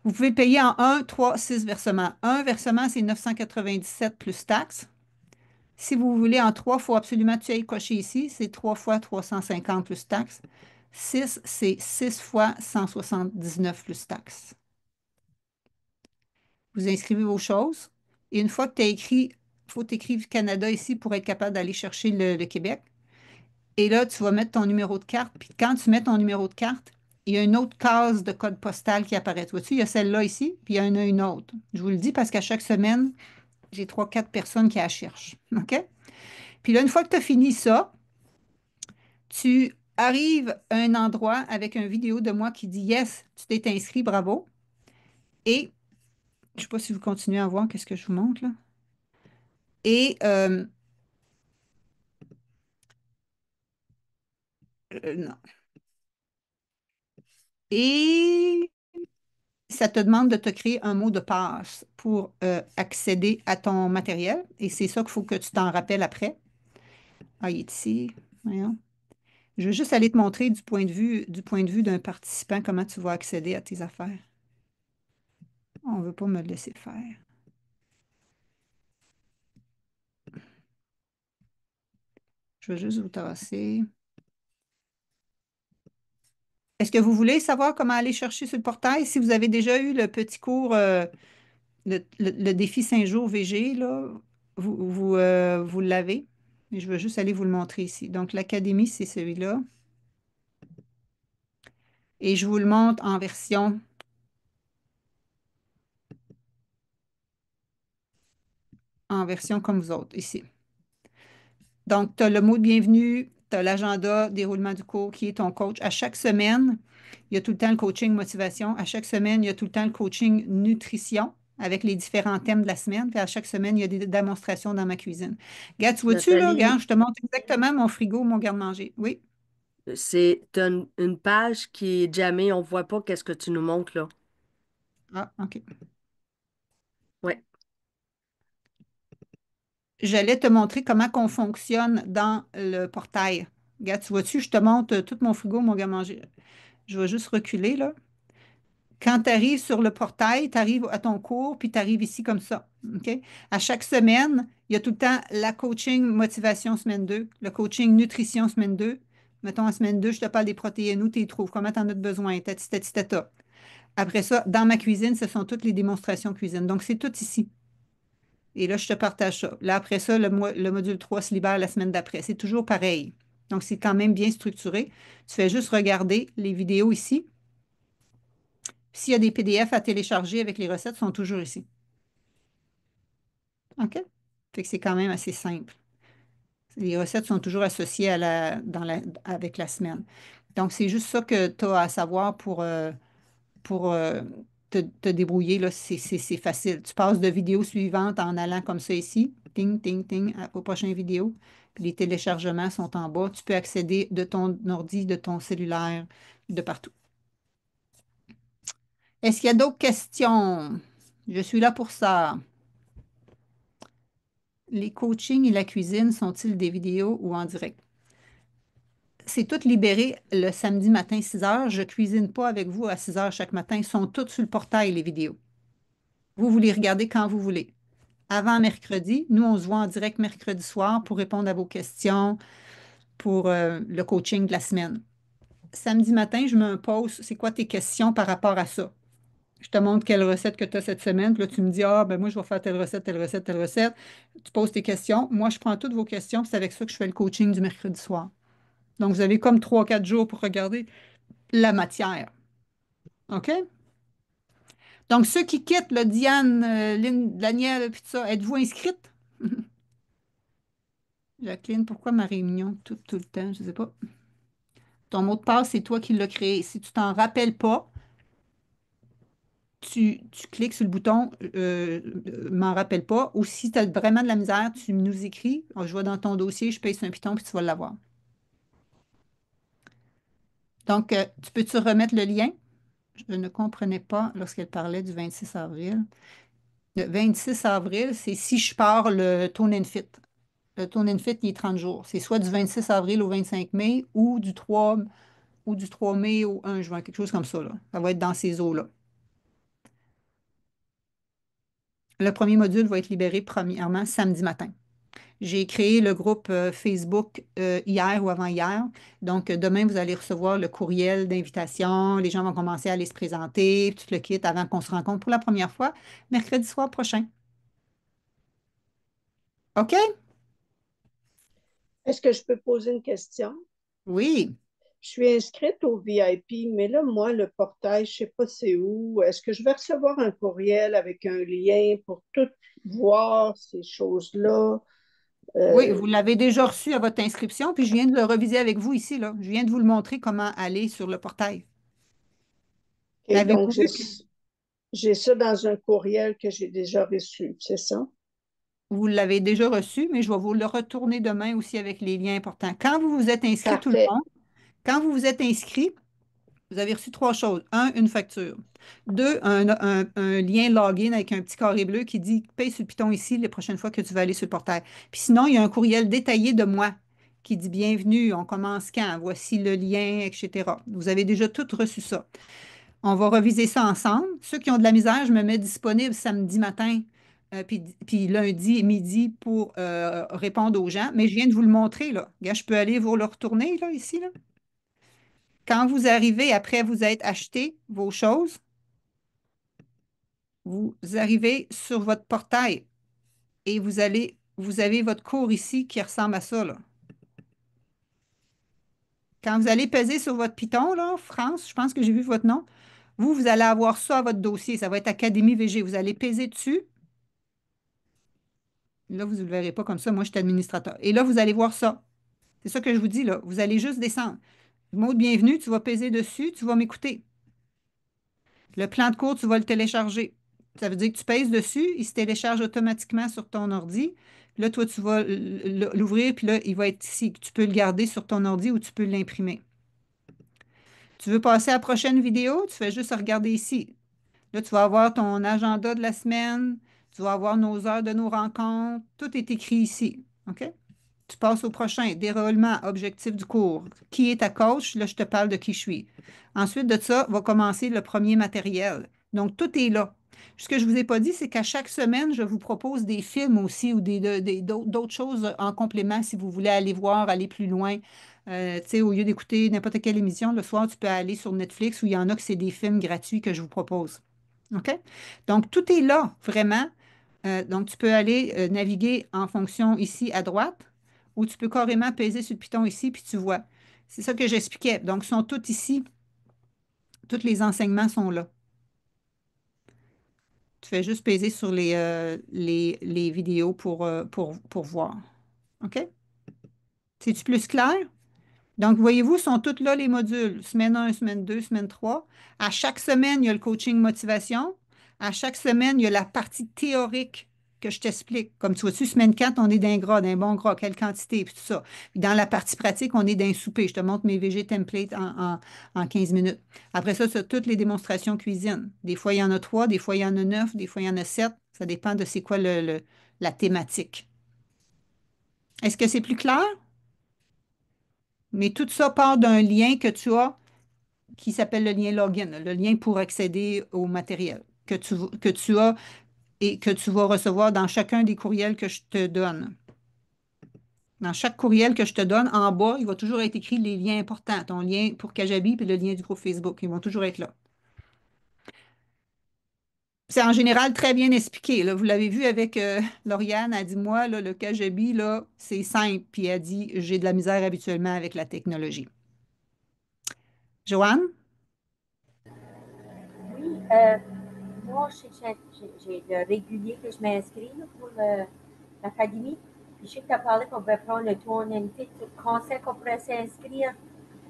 Vous pouvez payer en 1, 3, 6 versements. Un versement, c'est 997 plus taxes. Si vous voulez en 3, il faut absolument que tu ailles cocher ici. C'est 3 fois 350 plus taxes. 6, c'est 6 fois 179 plus taxes. Vous inscrivez vos choses. Et une fois que tu as écrit, il faut que tu écrives Canada ici pour être capable d'aller chercher le Québec. Et là, tu vas mettre ton numéro de carte. Puis quand tu mets ton numéro de carte, il y a une autre case de code postal qui apparaît. Vois-tu, il y a celle-là ici, puis il y en a une autre. Je vous le dis parce qu'à chaque semaine, j'ai 3, 4 personnes qui la cherchent. OK? Puis là, une fois que tu as fini ça, tu arrives à un endroit avec une vidéo de moi qui dit Yes, tu t'es inscrit, bravo. Et je ne sais pas si vous continuez à voir qu'est-ce que je vous montre là. Et non. Et ça te demande de te créer un mot de passe pour accéder à ton matériel. Et c'est ça qu'il faut que tu t'en rappelles après. Ah, il est ici. Voyons. Je veux juste aller te montrer du point de vue d'un participant comment tu vas accéder à tes affaires. On ne veut pas me le laisser faire. Je vais juste vous tasser. Est-ce que vous voulez savoir comment aller chercher sur le portail? Si vous avez déjà eu le petit cours, le défi 5 jours VG, là, vous l'avez. Et je veux juste aller vous le montrer ici. Donc, l'académie, c'est celui-là. Et je vous le montre en version comme vous autres, ici. Donc, tu as le mot de bienvenue, tu as l'agenda, déroulement du cours qui est ton coach. À chaque semaine, il y a tout le temps le coaching motivation. À chaque semaine, il y a tout le temps le coaching nutrition avec les différents thèmes de la semaine. Puis à chaque semaine, il y a des démonstrations dans ma cuisine. Regarde, tu vois-tu, là? Nathalie, Regarde, je te montre exactement mon frigo, mon garde-manger. Oui. t'as une page qui est jamais, on voit pas qu'est-ce que tu nous montres là. Ah, OK. Ouais. J'allais te montrer comment qu'on fonctionne dans le portail. Regarde, tu vois-tu, je te montre tout mon frigo, mon garde-manger. Je vais juste reculer, là. Quand tu arrives sur le portail, tu arrives à ton cours, puis tu arrives ici comme ça. OK? À chaque semaine, il y a tout le temps la coaching motivation semaine 2, le coaching nutrition semaine 2. Mettons, en semaine 2, je te parle des protéines, où tu les trouves, comment tu en as besoin, tati, tati, tata. Après ça, dans ma cuisine, ce sont toutes les démonstrations cuisine. Donc, c'est tout ici. Et là, je te partage ça. Là, après ça, le module 3 se libère la semaine d'après. C'est toujours pareil. Donc, c'est quand même bien structuré. Tu fais juste regarder les vidéos ici. S'il y a des PDF à télécharger avec les recettes, sont toujours ici. OK? Fait que c'est quand même assez simple. Les recettes sont toujours associées avec la semaine. Donc, c'est juste ça que tu as à savoir pour te débrouiller. Là. C'est facile. Tu passes de vidéo suivante en allant comme ça ici. Ting, ting, ting, aux prochaines vidéos. Puis les téléchargements sont en bas. Tu peux accéder de ton ordi, de ton cellulaire, de partout. Est-ce qu'il y a d'autres questions? Je suis là pour ça. Les coachings et la cuisine sont-ils des vidéos ou en direct? C'est tout libéré le samedi matin 6 heures. Je ne cuisine pas avec vous à 6 heures chaque matin. Ils sont tous sur le portail, les vidéos. Vous les regardez quand vous voulez. Avant mercredi, nous, on se voit en direct mercredi soir pour répondre à vos questions pour le coaching de la semaine. Samedi matin, je me pose, c'est quoi tes questions par rapport à ça? Je te montre quelle recette que tu as cette semaine. Puis là, tu me dis, ah, ben moi, je vais faire telle recette, telle recette, telle recette. Tu poses tes questions. Moi, je prends toutes vos questions. Puis c'est avec ça que je fais le coaching du mercredi soir. Donc, vous avez comme 3, 4 jours pour regarder la matière. OK? Donc, ceux qui quittent, là, Diane, Lynn, Daniel, puis tout ça, êtes-vous inscrite? Jacqueline, pourquoi ma réunion tout le temps? Je ne sais pas. Ton mot de passe, c'est toi qui l'as créé. Si tu t'en rappelles pas, tu cliques sur le bouton m'en rappelle pas. Ou si tu as vraiment de la misère, tu nous écris. Je vais dans ton dossier, je paye sur un piton, puis tu vas l'avoir. Donc, tu peux-tu remettre le lien? Je ne comprenais pas lorsqu'elle parlait du 26 avril. Le 26 avril, c'est si je pars le Tone and Fit. Le Tone and Fit, il est 30 jours. C'est soit du 26 avril au 25 mai ou du 3 mai au 1 juin, quelque chose comme ça, là. Ça va être dans ces eaux-là. Le premier module va être libéré premièrement samedi matin. J'ai créé le groupe Facebook hier ou avant-hier. Donc, demain, vous allez recevoir le courriel d'invitation. Les gens vont commencer à aller se présenter, tout le kit avant qu'on se rencontre pour la première fois, mercredi soir prochain. OK? Est-ce que je peux poser une question? Oui. Je suis inscrite au VIP, mais là, moi, le portail, je ne sais pas c'est où. Est-ce que je vais recevoir un courriel avec un lien pour tout voir ces choses-là? Oui, vous l'avez déjà reçu à votre inscription, puis je viens de le reviser avec vous ici, là. Je viens de vous le montrer comment aller sur le portail. OK, donc, Avez-vous vu que j'ai ça dans un courriel que j'ai déjà reçu, c'est ça? vous l'avez déjà reçu, mais je vais vous le retourner demain aussi avec les liens importants. Quand vous vous êtes inscrit, tout le Parfait. monde, quand vous vous êtes inscrit, vous avez reçu 3 choses. Un, une facture. Deux, un lien login avec un petit carré bleu qui dit paye sur le piton ici les prochaines fois que tu vas aller sur le portail. Puis sinon, il y a un courriel détaillé de moi qui dit bienvenue, on commence quand, voici le lien, etc. Vous avez déjà tout reçu ça. On va reviser ça ensemble. Ceux qui ont de la misère, je me mets disponible samedi matin puis lundi midi pour répondre aux gens. Mais je viens de vous le montrer, là. Regarde, je peux aller vous le retourner, là, ici, là. Quand vous arrivez, après vous être acheté vos choses, vous arrivez sur votre portail et vous avez votre cours ici qui ressemble à ça, là. Quand vous allez peser sur votre piton, là, France, je pense que j'ai vu votre nom, vous allez avoir ça à votre dossier. Ça va être Académie VG. Vous allez peser dessus. Là, vous ne le verrez pas comme ça. Moi, je suis administrateur. Et là, vous allez voir ça. C'est ça que je vous dis, là. Vous allez juste descendre. Mot de bienvenue, tu vas peser dessus, tu vas m'écouter. Le plan de cours, tu vas le télécharger. Ça veut dire que tu pèses dessus, il se télécharge automatiquement sur ton ordi. Là, toi, tu vas l'ouvrir, puis là, il va être ici. Tu peux le garder sur ton ordi ou tu peux l'imprimer. Tu veux passer à la prochaine vidéo, tu fais juste regarder ici. Là, tu vas avoir ton agenda de la semaine, tu vas avoir nos heures de nos rencontres. Tout est écrit ici. OK? Tu passes au prochain. Déroulement, objectif du cours. Qui est ta coach? Là, je te parle de qui je suis. Ensuite de ça, va commencer le premier matériel. Donc, tout est là. Ce que je ne vous ai pas dit, c'est qu'à chaque semaine, je vous propose des films aussi ou d'autres choses en complément si vous voulez aller voir, aller plus loin. Tu sais, au lieu d'écouter n'importe quelle émission, le soir, tu peux aller sur Netflix où il y en a que c'est des films gratuits que je vous propose. OK? Donc, tout est là, vraiment. Donc, tu peux aller naviguer en fonction ici à droite ou tu peux carrément peser sur le piton ici, puis tu vois. C'est ça que j'expliquais. Donc, ils sont tous ici. Tous les enseignements sont là. Tu fais juste peser sur les vidéos pour voir. OK? C'est-tu plus clair? Donc, voyez-vous, sont tous là les modules. Semaine 1, semaine 2, semaine 3. À chaque semaine, il y a le coaching motivation. À chaque semaine, il y a la partie théorique que je t'explique. Comme tu vois-tu, semaine 4, on est d'un gras, d'un bon gras, quelle quantité, puis tout ça. Puis dans la partie pratique, on est d'un souper. Je te montre mes VG templates en 15 minutes. Après ça, c'est toutes les démonstrations cuisine. Des fois, il y en a 3, des fois, il y en a 9, des fois, il y en a 7. Ça dépend de c'est quoi la thématique. Est-ce que c'est plus clair? Mais tout ça part d'un lien que tu as qui s'appelle le lien login, le lien pour accéder au matériel que tu as et que tu vas recevoir dans chacun des courriels que je te donne. Dans chaque courriel que je te donne, en bas, il va toujours être écrit les liens importants, ton lien pour Kajabi et le lien du groupe Facebook. Ils vont toujours être là. C'est en général très bien expliqué. Là. Vous l'avez vu avec Lauriane, elle dit, moi, là, le Kajabi, là, c'est simple. Puis elle dit, j'ai de la misère habituellement avec la technologie. Joanne? Oui, moi, j'ai le régulier que je m'inscris là, pour l'académie. Puis je sais que tu as parlé qu'on pouvait prendre le tournement. Tu conseilles qu'on pourrait s'inscrire.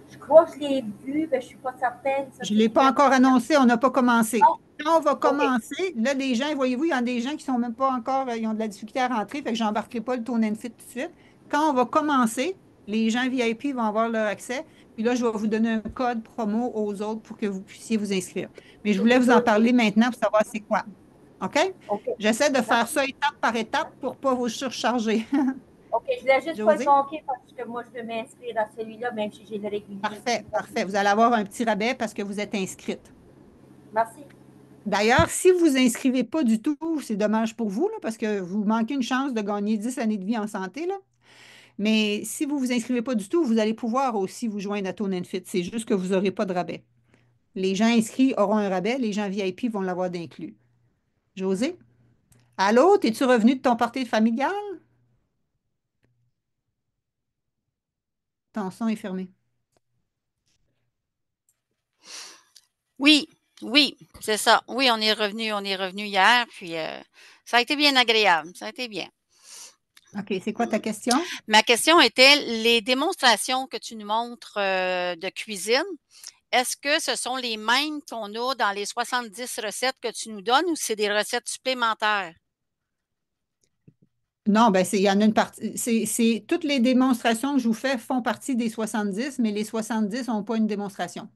Je crois que je l'ai vu, mais je ne suis pas certaine. Ça, Je ne l'ai pas encore annoncé, on n'a pas commencé. Oh, Quand on va OK. commencer, là, les gens, voyez-vous, il y a des gens qui ne sont même pas encore, ils ont de la difficulté à rentrer, fait que je n'embarquerai pas le Tone and Fit tout de suite. Quand on va commencer, les gens VIP vont avoir leur accès. Puis là, je vais vous donner un code promo aux autres pour que vous puissiez vous inscrire. Mais je voulais vous en parler maintenant pour savoir c'est quoi. OK? OK. J'essaie de faire Merci. ça étape par étape pour ne pas vous surcharger. OK, je voulais juste pas le José? manquer parce que moi, je veux m'inscrire à celui-là, même si j'ai le régulier. Parfait, parfait. Vous allez avoir un petit rabais parce que vous êtes inscrite. Merci. D'ailleurs, si vous vous inscrivez pas du tout, c'est dommage pour vous, là, parce que vous manquez une chance de gagner 10 années de vie en santé. Là. Mais si vous vous inscrivez pas du tout, vous allez pouvoir aussi vous joindre à Tone and Fit. C'est juste que vous n'aurez pas de rabais. Les gens inscrits auront un rabais, les gens VIP vont l'avoir d'inclus. José? Allô, es-tu revenu de ton party familial? Ton son est fermé. Oui, oui, c'est ça. Oui, on est revenu hier, puis ça a été bien agréable. Ça a été bien. OK, c'est quoi ta question? Ma question était les démonstrations que tu nous montres de cuisine. Est-ce que ce sont les mêmes qu'on a dans les 70 recettes que tu nous donnes ou c'est des recettes supplémentaires? Non, ben il y en a une partie. Toutes les démonstrations que je vous fais font partie des 70, mais les 70 n'ont pas une démonstration.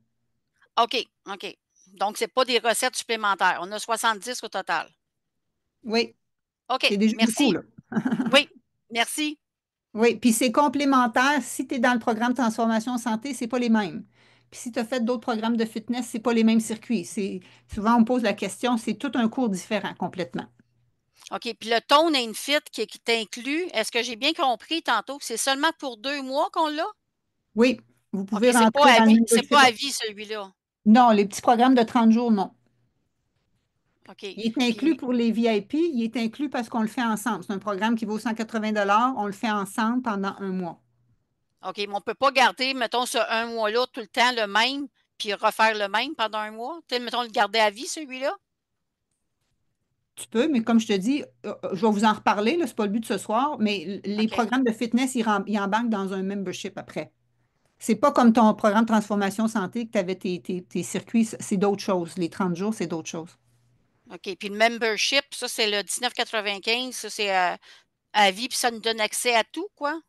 OK, OK. Donc, ce n'est pas des recettes supplémentaires. On a 70 au total. Oui. OK, C'est déjà beaucoup, merci. là. Oui, merci. Oui, puis c'est complémentaire. Si tu es dans le programme Transformation Santé, ce n'est pas les mêmes. Puis si tu as fait d'autres programmes de fitness, ce n'est pas les mêmes circuits. Souvent, on me pose la question, c'est tout un cours différent complètement. OK. Puis le Tone and Fit qui est inclus, est-ce que j'ai bien compris tantôt que c'est seulement pour 2 mois qu'on l'a? Oui, vous OK, pouvez c'est rentrer pas à dans le vie, c'est membership. pas à vie celui-là. Non, les petits programmes de 30 jours, non. OK. Il est inclus Puis, pour les VIP, il est inclus parce qu'on le fait ensemble. C'est un programme qui vaut 180 $, on le fait ensemble pendant un mois. OK, mais on ne peut pas garder, mettons, ce un mois-là tout le temps le même, puis refaire le même pendant un mois. Tu sais, mettons, le garder à vie, celui-là. Tu peux, mais comme je te dis, je vais vous en reparler, là, c'est pas le but de ce soir, mais les OK. programmes de fitness, ils embarquent dans un membership après. C'est pas comme ton programme de transformation santé que tu avais tes circuits, c'est d'autres choses. Les 30 jours, c'est d'autres choses. OK. Puis le membership, ça, c'est le 19,95. Ça, c'est à vie, puis ça nous donne accès à tout, quoi.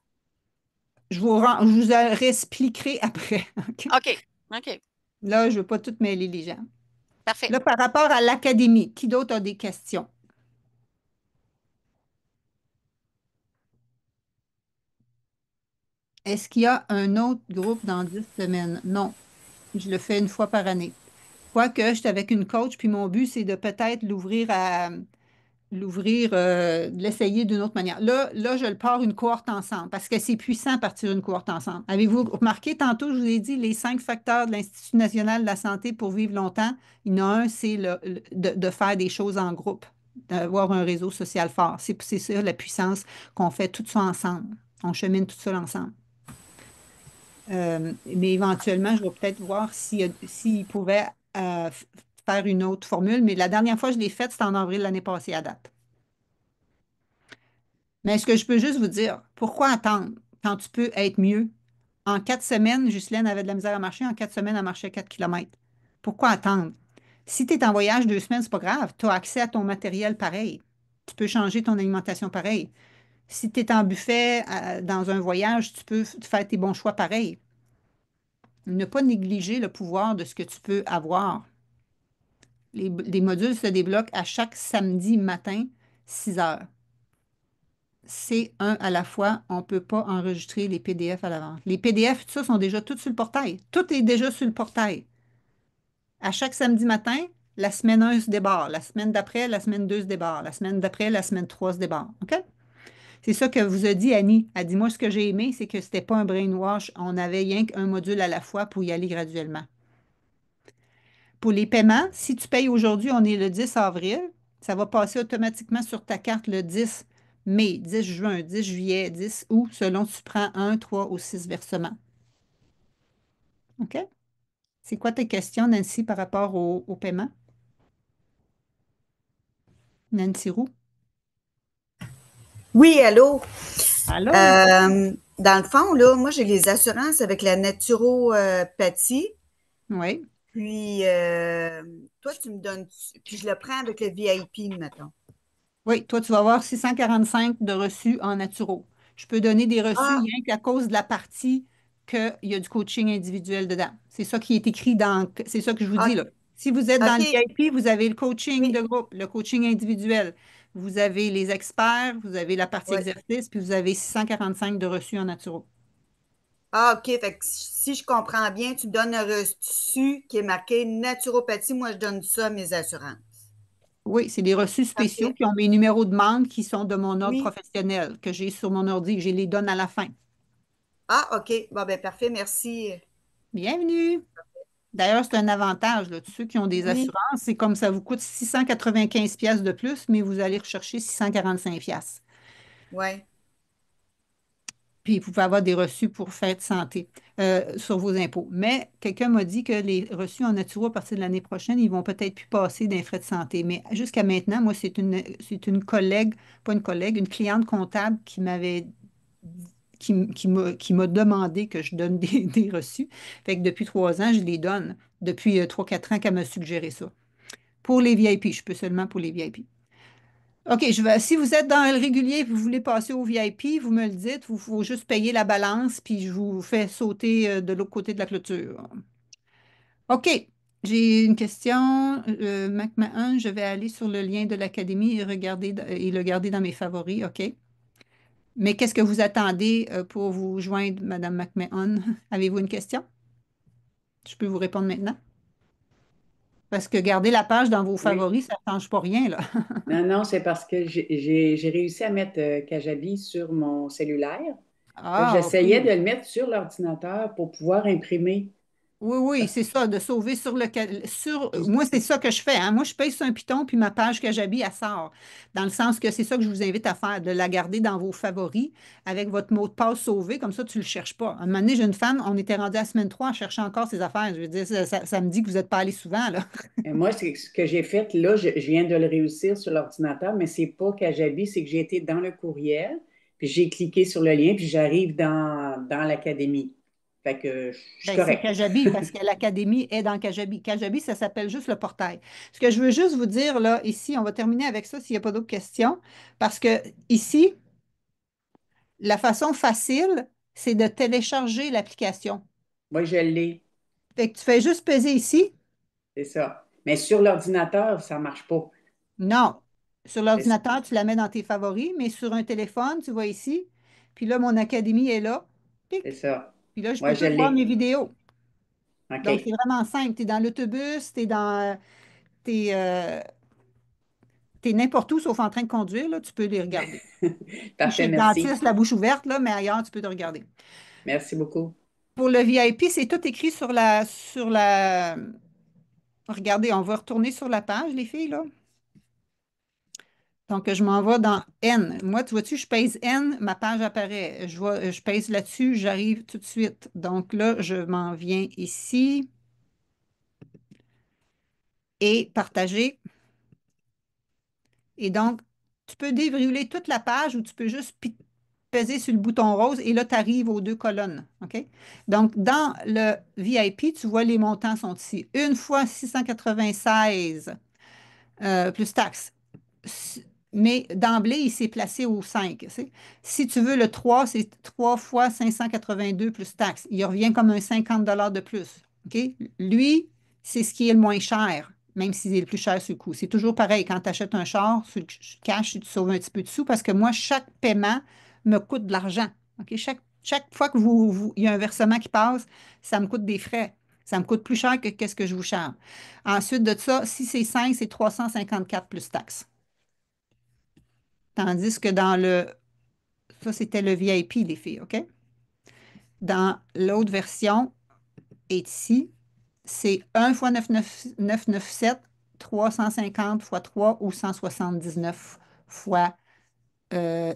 Je vous réexpliquerai après. OK? OK. OK. Là, je ne veux pas tout mêler les gens. Parfait. Là, par rapport à l'académie, qui d'autre a des questions? Est-ce qu'il y a un autre groupe dans 10 semaines? Non, je le fais une fois par année. Quoique, je suis avec une coach, puis mon but, c'est de peut-être de l'essayer d'une autre manière. Là, je le pars une cohorte ensemble parce que c'est puissant partir une cohorte ensemble. Avez-vous remarqué, tantôt, je vous ai dit les 5 facteurs de l'Institut national de la santé pour vivre longtemps. Il y en a un, c'est de faire des choses en groupe, d'avoir un réseau social fort. C'est ça la puissance qu'on fait tout ça ensemble. On chemine tout ça ensemble. Mais éventuellement, je vais peut-être voir s'il pouvait faire une autre formule. Mais la dernière fois que je l'ai faite, c'était en avril l'année passée à date. Mais est-ce que je peux juste vous dire, pourquoi attendre quand tu peux être mieux? En 4 semaines, Ghislaine avait de la misère à marcher. En 4 semaines, elle marchait 4 kilomètres. Pourquoi attendre? Si tu es en voyage 2 semaines, c'est pas grave. Tu as accès à ton matériel pareil. Tu peux changer ton alimentation pareil. Si tu es en buffet dans un voyage, tu peux faire tes bons choix pareil. Ne pas négliger le pouvoir de ce que tu peux avoir. Les modules se débloquent à chaque samedi matin, 6 heures. C'est un à la fois. On ne peut pas enregistrer les PDF à l'avance. Les PDF, tout ça, sont déjà tous sur le portail. Tout est déjà sur le portail. À chaque samedi matin, la semaine 1 se débarre. La semaine d'après, la semaine 2 se débarre. La semaine d'après, la semaine 3 se débarre. OK? C'est ça que vous a dit Annie. Elle dit, moi, ce que j'ai aimé, c'est que ce n'était pas un brainwash. On avait rien qu'un module à la fois pour y aller graduellement. Pour les paiements, si tu payes aujourd'hui, on est le 10 avril, ça va passer automatiquement sur ta carte le 10 mai, 10 juin, 10 juillet, 10 août, selon si tu prends 1, 3 ou 6 versements. OK? C'est quoi tes questions, Nancy, par rapport au paiement? Nancy Roux? Oui, allô? Allô? Dans le fond, là, moi, j'ai les assurances avec la naturopathie. Oui. Puis, toi, tu me donnes... Puis, je le prends avec le VIP, mettons. Oui, toi, tu vas avoir 645 de reçus en naturo. Je peux donner des reçus Ah, rien qu'à cause de la partie qu'il y a du coaching individuel dedans. C'est ça qui est écrit dans... C'est ça que je vous dis, OK. là. Si vous êtes dans le OK. VIP, vous avez le coaching Oui, de groupe, le coaching individuel. Vous avez les experts, vous avez la partie oui. exercice, puis vous avez 645 de reçus en naturo. Ah, OK. Fait que si je comprends bien, tu me donnes un reçu qui est marqué naturopathie. Moi, je donne ça à mes assurances. Oui, c'est des reçus spéciaux Parfait. qui ont mes numéros de membres qui sont de mon ordre Oui. professionnel, que j'ai sur mon ordi. Je les donne à la fin. Ah, OK. Bon, ben parfait. Merci. Bienvenue! D'ailleurs, c'est un avantage, là. Tous ceux qui ont des Oui. assurances, c'est comme ça vous coûte 695 pièces de plus, mais vous allez rechercher 645 pièces. Oui. Puis vous pouvez avoir des reçus pour frais de santé sur vos impôts. Mais quelqu'un m'a dit que les reçus en naturo à partir de l'année prochaine, ils vont peut-être plus passer d'un frais de santé. Mais jusqu'à maintenant, moi, c'est une collègue, pas une collègue, une cliente comptable qui m'avait qui m'a demandé que je donne des reçus. Fait que depuis 3 ans, je les donne. Depuis 3-4 ans qu'elle m'a suggéré ça. Pour les VIP, je peux seulement pour les VIP. OK, si vous êtes dans le régulier et vous voulez passer au VIP, vous me le dites, il faut juste payer la balance, puis je vous fais sauter de l'autre côté de la clôture. OK, j'ai une question. McMahon, je vais aller sur le lien de l'académie et le garder dans mes favoris. OK. Mais qu'est-ce que vous attendez pour vous joindre, Madame McMahon? Avez-vous une question? Je peux vous répondre maintenant. Parce que garder la page dans vos Oui. favoris, ça ne change pas rien, là. Non, non, c'est parce que j'ai réussi à mettre Kajabi sur mon cellulaire. Là, Ah, OK. j'essayais de le mettre sur l'ordinateur pour pouvoir imprimer. Oui, oui, Parce- c'est ça, de sauver sur le... Puis, Moi, c'est ça que je fais, hein. Moi, je paye sur un piton, puis ma page Kajabi, elle sort. Dans le sens que c'est ça que je vous invite à faire, de la garder dans vos favoris avec votre mot de passe sauvé, comme ça, tu ne le cherches pas. Un moment donné, j'ai une femme, on était rendu à la semaine 3 à chercher encore ses affaires. Je veux dire, ça me dit que vous n'êtes pas allé souvent, là. et moi, c'est ce que j'ai fait, là, je viens de le réussir sur l'ordinateur, mais c'est pas Kajabi, c'est que j'ai été dans le courriel, puis j'ai cliqué sur le lien, puis j'arrive dans l'académie. Fait que je suis Ben, c'est correct. Kajabi, parce que l'académie est dans Kajabi. Kajabi, ça s'appelle juste le portail. Ce que je veux juste vous dire, là, ici, on va terminer avec ça s'il n'y a pas d'autres questions, parce que ici, la façon facile, c'est de télécharger l'application. Moi, je l'ai, Fait que tu fais juste peser ici. c'est ça. Mais sur l'ordinateur, ça marche pas. Non. Sur C'est l'ordinateur, tu la mets dans tes favoris, mais sur un téléphone, tu vois ici. Puis là, mon académie est là. c'est Pic. ça. Puis là, je Moi, peux je tout voir mes l'ai. vidéos. Donc, c'est OK. vraiment simple. Tu es dans l'autobus, t'es, euh, t'es n'importe où sauf en train de conduire, là, tu peux les regarder. Puis chez Parfait, le merci. dentiste, la bouche ouverte, là, mais ailleurs, tu peux te regarder. Merci beaucoup. Pour le VIP, c'est tout écrit sur la. Regardez, on va retourner sur la page, les filles, là. Donc, je m'en vais dans N. Moi, tu vois-tu, je pèse N, ma page apparaît. Je pèse là-dessus, j'arrive tout de suite. Donc là, je m'en viens ici et partager. Et donc, tu peux débrûler toute la page ou tu peux juste peser sur le bouton rose et là, tu arrives aux deux colonnes. OK? Donc, dans le VIP, tu vois les montants sont ici. Une fois 696 plus taxes. Mais d'emblée, il s'est placé au 5. Tu sais. Si tu veux le 3, c'est 3 fois 582 plus taxes. Il revient comme un 50 de plus. OK? Lui, c'est ce qui est le moins cher, même s'il est le plus cher sur le coup. C'est toujours pareil. Quand tu achètes un char, sur le cash, tu sauves un petit peu de sous parce que moi, chaque paiement me coûte de l'argent. OK? Chaque fois que il y a un versement qui passe, ça me coûte des frais. Ça me coûte plus cher que qu'est-ce que je vous charge. Ensuite de ça, si c'est 5, c'est 354 plus taxes. Tandis que dans le... Ça, c'était le VIP, les filles, OK? Dans l'autre version, est ici, c'est 1 fois 997, 350 fois 3 ou 179 fois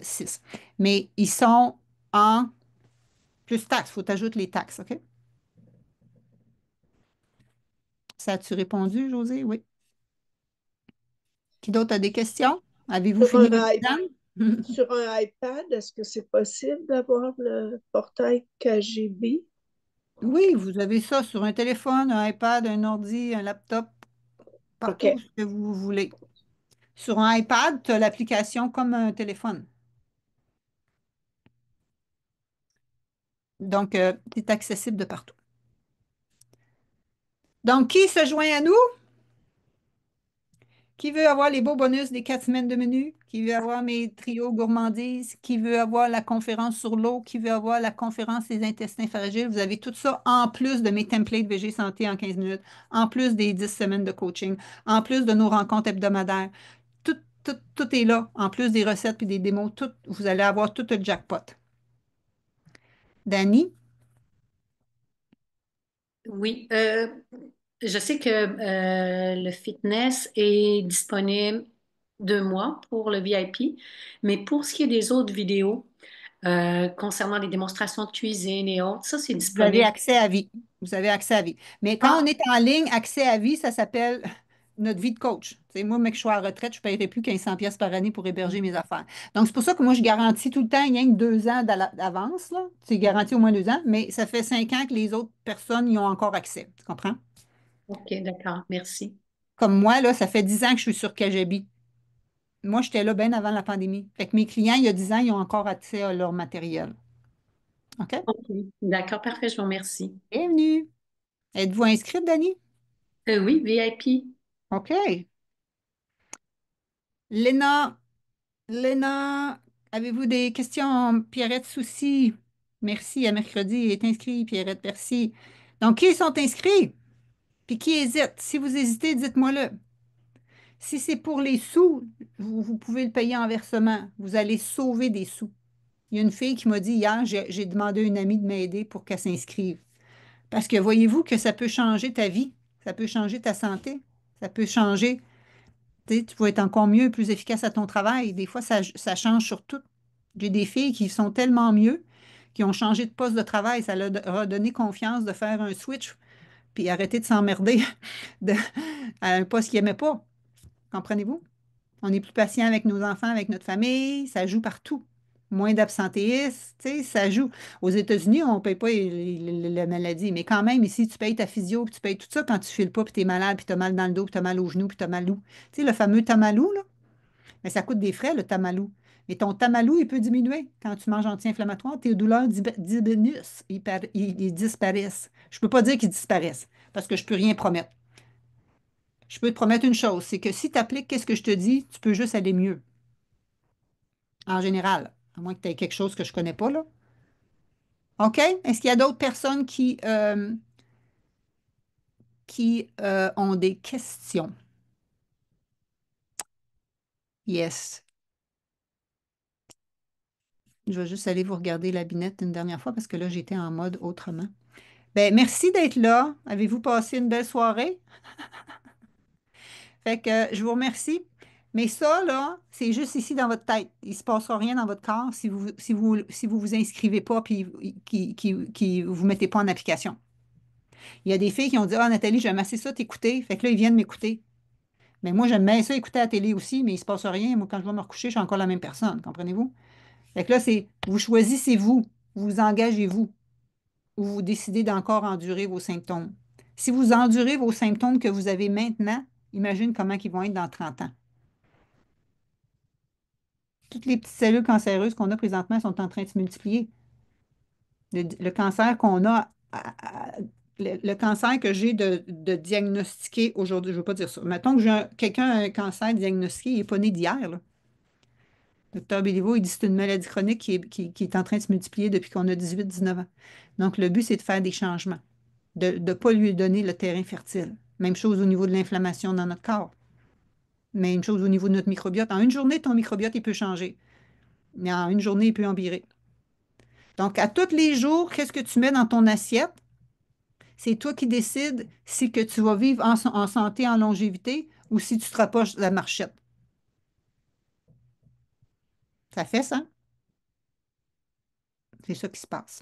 6. Mais ils sont en plus taxes. Il faut ajouter les taxes, OK? Ça a-tu répondu, José? Oui. Qui d'autre a des questions? Avez-vous Sur fini un, votre i- examen? sur un iPad, est-ce que c'est possible d'avoir le portail KGB? Oui, vous avez ça sur un téléphone, un iPad, un ordi, un laptop, partout OK. où ce que vous voulez. Sur un iPad, tu as l'application comme un téléphone. Donc, c'est accessible de partout. Donc, qui se joint à nous? Qui veut avoir les beaux bonus des 4 semaines de menu? Qui veut avoir mes trios gourmandises? Qui veut avoir la conférence sur l'eau? Qui veut avoir la conférence des intestins fragiles? Vous avez tout ça en plus de mes templates VG Santé en 15 minutes, en plus des 10 semaines de coaching, en plus de nos rencontres hebdomadaires. Tout est là, en plus des recettes et des démos. Vous allez avoir tout le jackpot. Dani? Oui, je sais que le fitness est disponible 2 mois pour le VIP, mais pour ce qui est des autres vidéos concernant les démonstrations de cuisine et autres, ça c'est Vous avez disponible. accès à vie. Vous avez accès à vie. Mais quand on Ah, est en ligne, accès à vie, ça s'appelle notre vie de coach. Tu sais, moi, mec, je suis à la retraite, je ne paierai plus 1500 pièces par année pour héberger mes affaires. Donc, c'est pour ça que moi, je garantis tout le temps, il y a que 2 ans d'avance, là. C'est garanti au moins 2 ans, mais ça fait 5 ans que les autres personnes y ont encore accès. Tu comprends? ok, d'accord, merci. Comme moi, là, ça fait 10 ans que je suis sur Kajabi. Moi, j'étais là bien avant la pandémie. Fait que mes clients, il y a 10 ans, ils ont encore accès à leur matériel. OK? Ok, d'accord, parfait, je vous remercie. Bienvenue. Êtes-vous inscrite, Dani? Oui, VIP. OK. Léna, Léna, avez-vous des questions? Pierrette Soucy, merci. À mercredi, est inscrit, Pierrette, merci. Donc, qui sont inscrits? Puis qui hésite? Si vous hésitez, dites-moi-le. Si c'est pour les sous, vous pouvez le payer en versement. Vous allez sauver des sous. Il y a une fille qui m'a dit hier, j'ai demandé à une amie de m'aider pour qu'elle s'inscrive. Parce que voyez-vous que ça peut changer ta vie, ça peut changer ta santé, ça peut changer, tu sais, tu vas être encore mieux et plus efficace à ton travail. Des fois, ça change sur tout. J'ai des filles qui sont tellement mieux, qui ont changé de poste de travail. Ça leur a donné confiance de faire un switch puis arrêter de s'emmerder de- à un poste qu'ils n'aimaient pas. Comprenez-vous? On est plus patient avec nos enfants, avec notre famille, ça joue partout. Moins d'absentéisme, tu sais, ça joue. Aux États-Unis, on ne paye pas la maladie, mais quand même, ici, tu payes ta physio, puis tu payes tout ça quand tu ne files pas, puis tu es malade, puis tu as mal dans le dos, puis tu as mal aux genoux, puis tu as mal où. Tu sais, le fameux tamalou, là, mais ça coûte des frais, le tamalou. Mais ton tamalou, il peut diminuer quand tu manges anti-inflammatoire. Tes douleurs diminuent, ils disparaissent. Je ne peux pas dire qu'ils disparaissent, parce que je ne peux rien promettre. Je peux te promettre une chose, c'est que si tu appliques qu'est-ce que je te dis, tu peux juste aller mieux. En général, à moins que tu aies quelque chose que je ne connais pas, là. OK? Est-ce qu'il y a d'autres personnes qui ont des questions? Yes. Je vais juste aller vous regarder la binette une dernière fois parce que là, j'étais en mode autrement. Bien, merci d'être là. Avez-vous passé une belle soirée? Fait que je vous remercie. Mais ça, là, c'est juste ici dans votre tête. Il ne se passera rien dans votre corps si vous inscrivez pas puis qui vous mettez pas en application. Il y a des filles qui ont dit, ah, Nathalie, j'aime assez ça t'écouter. Fait que là, ils viennent m'écouter. Mais moi, j'aime bien ça écouter à la télé aussi, mais il ne se passe rien. Moi, quand je vais me recoucher, je suis encore la même personne. Comprenez-vous? Fait que là, c'est vous choisissez vous engagez-vous, ou vous décidez d'encore endurer vos symptômes. Si vous endurez vos symptômes que vous avez maintenant, imagine comment ils vont être dans 30 ans. Toutes les petites cellules cancéreuses qu'on a présentement sont en train de se multiplier. Le cancer qu'on a, le cancer que j'ai de diagnostiquer aujourd'hui, je ne veux pas dire ça. Mettons que quelqu'un a un cancer diagnostiqué, il n'est pas né d'hier, là. Docteur Béliveau, il dit que c'est une maladie chronique qui est en train de se multiplier depuis qu'on a 18-19 ans. Donc, le but, c'est de faire des changements, de ne pas lui donner le terrain fertile. Même chose au niveau de l'inflammation dans notre corps. Même chose au niveau de notre microbiote. En une journée, ton microbiote, il peut changer. Mais en une journée, il peut empirer. Donc, à tous les jours, qu'est-ce que tu mets dans ton assiette? C'est toi qui décides si que tu vas vivre en santé, en longévité, ou si tu te rapproches de la marchette. Ça fait ça? C'est ça qui se passe.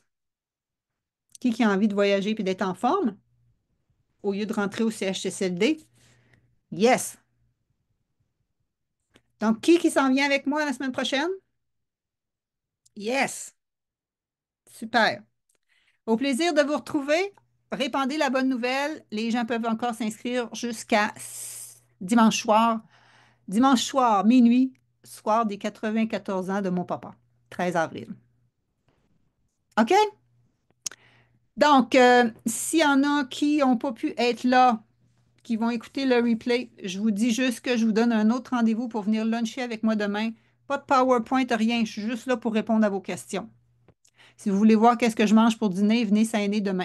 Qui a envie de voyager et d'être en forme au lieu de rentrer au CHSLD? Yes! Donc, qui s'en vient avec moi la semaine prochaine? Yes! Super! Au plaisir de vous retrouver. Répandez la bonne nouvelle. Les gens peuvent encore s'inscrire jusqu'à dimanche soir. Dimanche soir, minuit, soir des 94 ans de mon papa, 13 avril. OK? Donc, s'il y en a qui n'ont pas pu être là, qui vont écouter le replay, je vous dis juste que je vous donne un autre rendez-vous pour venir luncher avec moi demain. Pas de PowerPoint, rien. Je suis juste là pour répondre à vos questions. Si vous voulez voir qu'est-ce que je mange pour dîner, venez s'aîner demain.